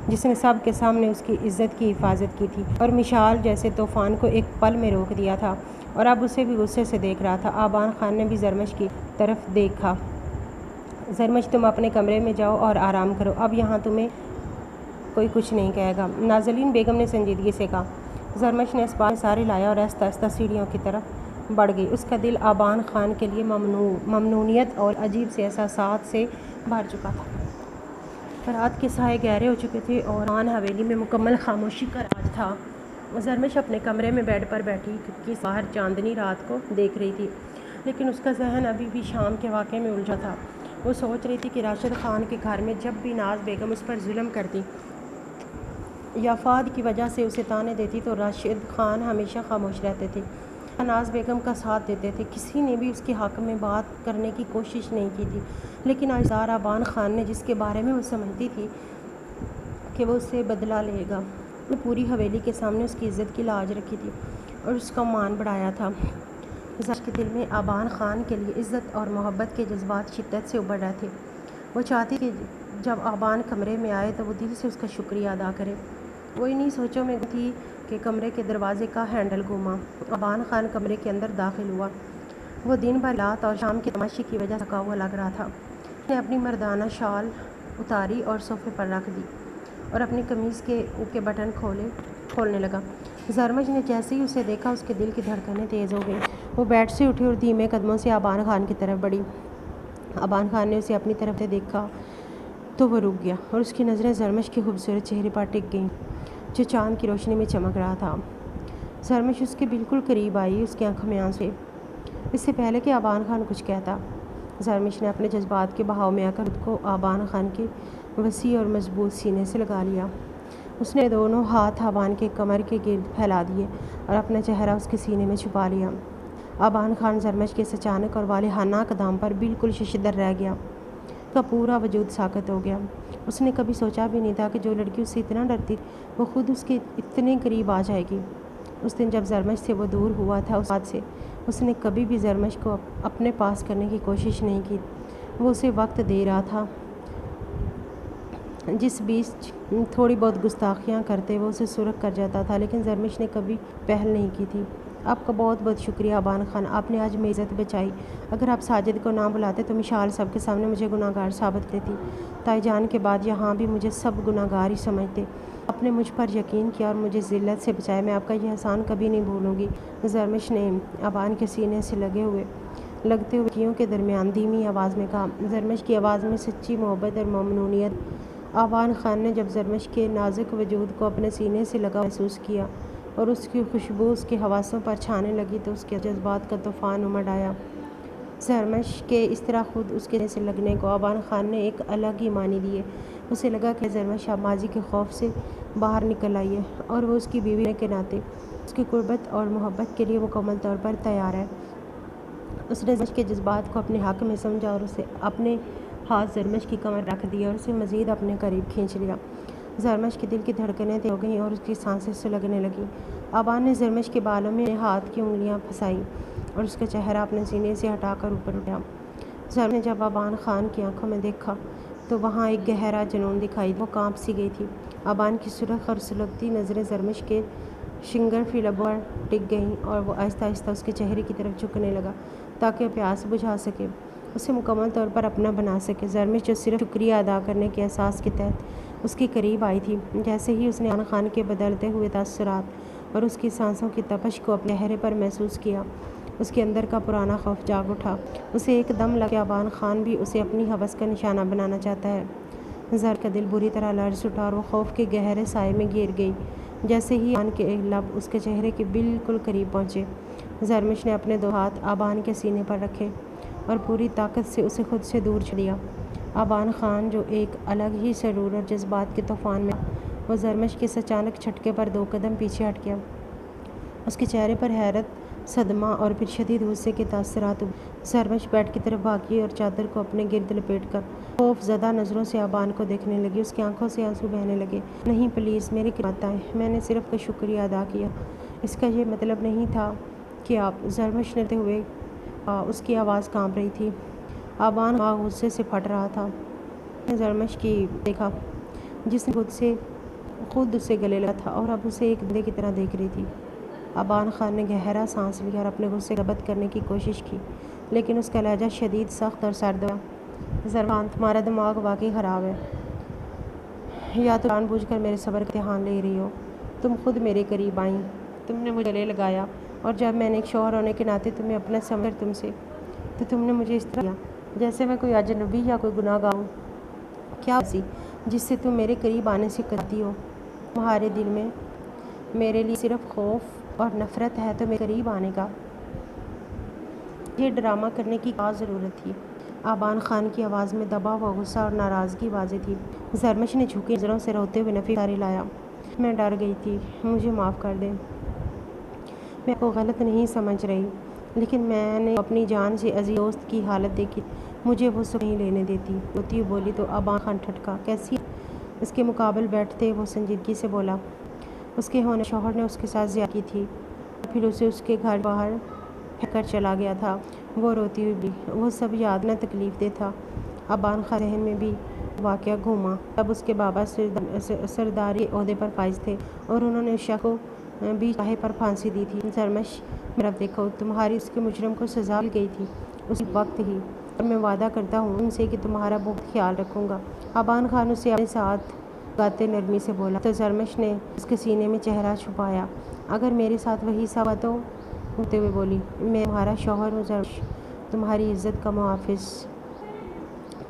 جس نے سب کے سامنے اس کی عزت کی حفاظت کی تھی اور مشال جیسے طوفان کو ایک پل میں روک دیا تھا، اور اب اسے بھی غصے سے دیکھ رہا تھا۔ ابان خان نے بھی زرمش کی طرف دیکھا۔ زرمش تم اپنے کمرے میں جاؤ اور آرام کرو، اب یہاں تمہیں کوئی کچھ نہیں کہے گا، نازلین بیگم نے سنجیدگی سے کہا۔ زرمش نے اسباب میں سارے لایا اور آہستہ آہستہ سیڑھیوں کی طرف بڑھ گئی۔ اس کا دل ابان خان کے لیے ممنونیت اور عجیب سے احساسات سے بھر چکا تھا۔ رات کے سائے گہرے ہو چکے تھے اور خان حویلی میں مکمل خاموشی کا راج تھا۔ زرمش اپنے کمرے میں بیڈ پر بیٹھی کھڑکی سے باہر چاندنی رات کو دیکھ رہی تھی، لیکن اس کا ذہن ابھی بھی شام کے واقعے میں الجھا تھا۔ وہ سوچ رہی تھی کہ راشد خان کے گھر میں جب بھی ناز بیگم اس پر ظلم کرتی یا فہد کی وجہ سے اسے طعنے دیتی تو راشد خان ہمیشہ خاموش رہتے تھے، ناز بیگم کا ساتھ دیتے تھے۔ کسی نے بھی اس کے حق میں بات کرنے کی کوشش نہیں کی تھی، لیکن آج دار ابان خان نے جس کے بارے میں وہ سمجھتی تھی کہ وہ اس سے بدلہ لے گا، نے پوری حویلی کے سامنے اس کی عزت کی لاج رکھی تھی اور اس کا مان بڑھایا تھا۔ زرمش کے دل میں ابان خان کے لیے عزت اور محبت کے جذبات شدت سے ابل رہے تھے۔ وہ چاہتی کہ جب ابان کمرے میں آئے تو وہ دل سے اس کا شکریہ ادا کرے۔ وہ انہی سوچوں میں تھی کہ کمرے کے دروازے کا ہینڈل گھوما۔ ابان خان کمرے کے اندر داخل ہوا۔ وہ دن بھر رات اور شام کی تماشی کی وجہ سے تھکا ہوا لگ رہا تھا۔ اس نے اپنی مردانہ شال اتاری اور صوفے پر رکھ دی اور اپنی قمیض کے بٹن کھولنے لگا۔ زرمش نے جیسے ہی اسے دیکھا اس کے دل کی دھڑکنیں تیز ہو گئیں۔ وہ بیڈ سے اٹھی اور دھیمے قدموں سے ابان خان کی طرف بڑھی۔ ابان خان نے اسے اپنی طرف سے دیکھا تو وہ رک گیا اور اس کی نظریں زرمش کے خوبصورت چہرے پر ٹک گئیں جو چاند کی روشنی میں چمک رہا تھا۔ زرمش اس کے بالکل قریب آئی، اس کی آنکھوں میں آنسو تھے۔ اس سے پہلے کہ ابان خان کچھ کہتا، زرمش نے اپنے جذبات کے بہاؤ میں آ کر خود کو ابان خان کے وسیع اور مضبوط سینے سے لگا لیا۔ اس نے دونوں ہاتھ ابان کے کمر کے گرد پھیلا دیے اور اپنا چہرہ اس کے سینے میں چھپا لیا۔ ابان خان زرمش کے اس اچانک اور والہانہ اقدام پر بالکل ششدر رہ گیا۔ اس کا پورا وجود ساکت ہو گیا۔ اس نے کبھی سوچا بھی نہیں تھا کہ جو لڑکی اس سے اتنا ڈرتی وہ خود اس کے اتنے قریب آ جائے گی۔ اس دن جب زرمش سے وہ دور ہوا تھا اس بات سے اس نے کبھی بھی زرمش کو اپنے پاس کرنے کی کوشش نہیں کی۔ وہ اسے وقت دے رہا تھا جس بیچ تھوڑی بہت گستاخیاں کرتے وہ اسے سرخ کر جاتا تھا، لیکن زرمش نے کبھی پہل نہیں کی تھی۔ آپ کا بہت بہت شکریہ ابان خان، آپ نے آج میری عزت بچائی۔ اگر آپ ساجد کو نہ بلاتے تو مشال سب کے سامنے مجھے گناہ گار ثابت کرتی۔ تائی جان کے بعد یہاں بھی مجھے سب گناہ گار ہی سمجھتے۔ آپ نے مجھ پر یقین کیا اور مجھے ذلت سے بچایا، میں آپ کا یہ احسان کبھی نہیں بھولوں گی۔ زرمش نے ابان کے سینے سے لگتے ہوئے کیوں کے درمیان دھیمی آواز میں کہا۔ زرمش کی آواز میں سچی محبت اور ممنونیت۔ ابان خان نے جب زرمش کے نازک وجود کو اپنے سینے سے لگا محسوس کیا اور اس کی خوشبو اس کے حواسوں پر چھانے لگی تو اس کے جذبات کا طوفان امڈ آیا۔ زرمش کے اس طرح خود اس کے سینے سے لگنے کو ابان خان نے ایک الگ ہی معنی دیے۔ اسے لگا کہ زرمش اب ماضی کے خوف سے باہر نکل آئی ہے اور وہ اس کی بیوی ہونے کے ناطے اس کی قربت اور محبت کے لیے مکمل طور پر تیار ہے۔ اس نے زرمش کے جذبات کو اپنے حق میں سمجھا اور اسے اپنے ہاتھ زرمش کی کمر رکھ دیا اور اسے مزید اپنے قریب کھینچ لیا۔ زرمش کے دل کی دھڑکنیں تیز ہو گئیں اور اس کی سانسیں سلگنے لگیں۔ ابان نے زرمش کے بالوں میں اپنے ہاتھ کی انگلیاں پھنسائیں اور اس کا چہرہ اپنے سینے سے ہٹا کر اوپر اٹھایا۔ زرمش نے جب ابان خان کی آنکھوں میں دیکھا تو وہاں ایک گہرا جنون دکھائی دیا۔ وہ کانپ سی گئی تھی۔ ابان کی سرخ اور سلگتی نظریں زرمش کے شنگرفی لبوں پر ٹک گئیں اور وہ آہستہ آہستہ اس کے چہرے کی طرف جھکنے لگا۔ تاکہ پیاس بجھا سکے، اسے مکمل طور پر اپنا بنا سکے۔ زرمش جو صرف شکریہ ادا کرنے کے احساس کے تحت اس کے قریب آئی تھی، جیسے ہی اس نے آبان خان کے بدلتے ہوئے تاثرات اور اس کی سانسوں کی تپش کو اپنے چہرے پر محسوس کیا، اس کے اندر کا پرانا خوف جاگ اٹھا۔ اسے ایک دم لگا کہ آبان خان بھی اسے اپنی ہوس کا نشانہ بنانا چاہتا ہے۔ زرمش کا دل بری طرح لرز اٹھا اور وہ خوف کے گہرے سائے میں گر گئی۔ جیسے ہی آبان کے لب اس کے چہرے کے بالکل قریب پہنچے، زرمش نے اپنے 2 ہاتھ آبان کے سینے پر رکھے اور پوری طاقت سے اسے خود سے دور چھوڑ دیا۔ آبان خان جو ایک الگ ہی سرور اور جذبات کے طوفان میں تھا، وہ زرمش کے اس اچانک جھٹکے پر 2 قدم پیچھے ہٹ گیا۔ اس کے چہرے پر حیرت، صدمہ اور پھر شدید غصے کے تاثرات ابھرے۔ زرمش بیڈ کی طرف بھاگی اور چادر کو اپنے گرد لپیٹ کر خوف زدہ نظروں سے آبان کو دیکھنے لگی۔ اس کی آنکھوں سے آنسو بہنے لگے۔ نہیں، پلیز میرے قریب مت آئیں، میں نے صرف کا شکریہ ادا کیا، اس کا یہ مطلب نہیں تھا کہ آپ۔ زرمش نے روتے ہوئے کہا، اس کی آواز کانپ رہی تھی۔ آبان خان غصے سے پھٹ رہا تھا۔ اس نے زرمش کی دیکھا جس نے خود اسے گلے لگا تھا اور اب اسے ایک بندے کی طرح دیکھ رہی تھی۔ آبان خان نے گہرا سانس لیا اور اپنے غصے کو ضبط کرنے کی کوشش کی، لیکن اس کا لہجہ شدید، سخت اور سرد ہو گیا۔ زرمش خان، تمہارا دماغ واقعی خراب ہے، یا تو جان بوجھ کر میرے صبر کا امتحان لے رہی ہو۔ تم خود میرے قریب آئیں، تم نے مجھے گلے لگایا، اور جب میں نے ایک شوہر ہونے کے ناطے تمہیں اپنا سمجھ کر تو تم نے مجھے اس طرح کیا جیسے میں کوئی اجنبی یا کوئی گناہ گار ہوں۔ کیا ایسی جس سے تم میرے قریب آنے سے کتراتی ہو؟ تمہارے دل میں میرے لیے صرف خوف اور نفرت ہے تو میرے قریب آنے کا یہ ڈرامہ کرنے کی کیا ضرورت تھی؟ آبان خان کی آواز میں دبا ہوا غصہ اور ناراضگی واضح تھی۔ زرمش نے جھکی نظروں سے روتے ہوئے نفی کا اظہار لایا۔ میں ڈر گئی تھی، مجھے معاف کر دیں۔ میں آپ کو غلط نہیں سمجھ رہی، لیکن میں نے اپنی جان سے عزیز دوست کی حالت دیکھی، مجھے وہ سکون نہیں لینے دیتی۔ روتی ہوئی بولی تو آبان خان ٹھٹکا۔ کیسی ہے؟ اس کے مقابل بیٹھتے وہ سنجیدگی سے بولا۔ اس کے ہونے شوہر نے اس کے ساتھ زیادتی کی تھی اور پھر اسے اس کے گھر باہر پھینک کر چلا گیا تھا۔ وہ روتی ہوئی بولی، وہ سب یاد نہ تکلیف دہ تھا۔ آبان خان ذہن میں بھی وہ واقعہ گھوما جب اس کے بابا سرداری عہدے پر فائز تھے اور انہوں نے اس شخص کو بیچ راہ پر پھانسی دی تھی۔ زرمش، میری طرف دیکھو، تمہاری اس کے مجرم کو سزا مل گئی تھی اسی وقت ہی، اور میں وعدہ کرتا ہوں ان سے کہ تمہارا بہت خیال رکھوں گا۔ آبان خان اسے اپنے ساتھ لگاتے نرمی سے بولا تو زرمش نے اس کے سینے میں چہرہ چھپایا۔ اگر میرے ساتھ وہی سا ہوا تو؟ روتے ہوئے بولی، میں تمہارا شوہر ہوں زرمش، تمہاری عزت کا محافظ،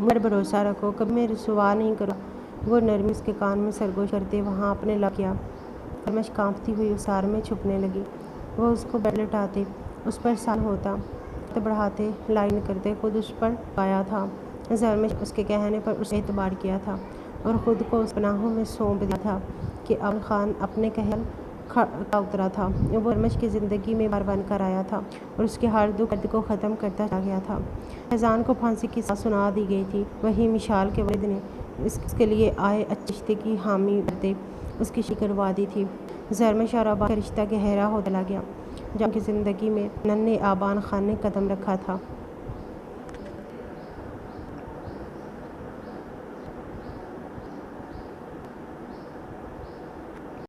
مجھ پر بھروسہ رکھو، کبھی میں رسوا نہیں کروں گا۔ وہ نرمی اس کے کان میں سرگوش کرتے وہاں اپنے لب کیا۔ زرمش کانپتی ہوئی اس حال میں چھپنے لگی۔ وہ اس کو بیڈ لٹاتے، اس پر سالم ہوتا، ہاتھ بڑھاتے، لائن کرتے خود اس پر آیا تھا۔ زرمش اس کے کہنے پر اس نے اعتبار کیا تھا اور خود کو اس پناہوں میں سونپ دیا تھا کہ آبان خان اپنے کہنے پر کھرا اترا تھا۔ وہ زرمش کی زندگی میں بار بن کر آیا تھا اور اس کے ہر دکھ درد کو ختم کرتا چلا گیا تھا۔ فیضان کو پھانسی کی سزا سنا دی گئی تھی۔ وہیں مشال کے والد نے اس کے لیے آئے اچھے رشتے کی حامی بھرتے اس کی شادی کروا دی تھی۔ زرمش اور آبان کا رشتہ گہرا ہوتا چلا گیا جب ان کی زندگی میں ننھے آبان خان نے قدم رکھا تھا۔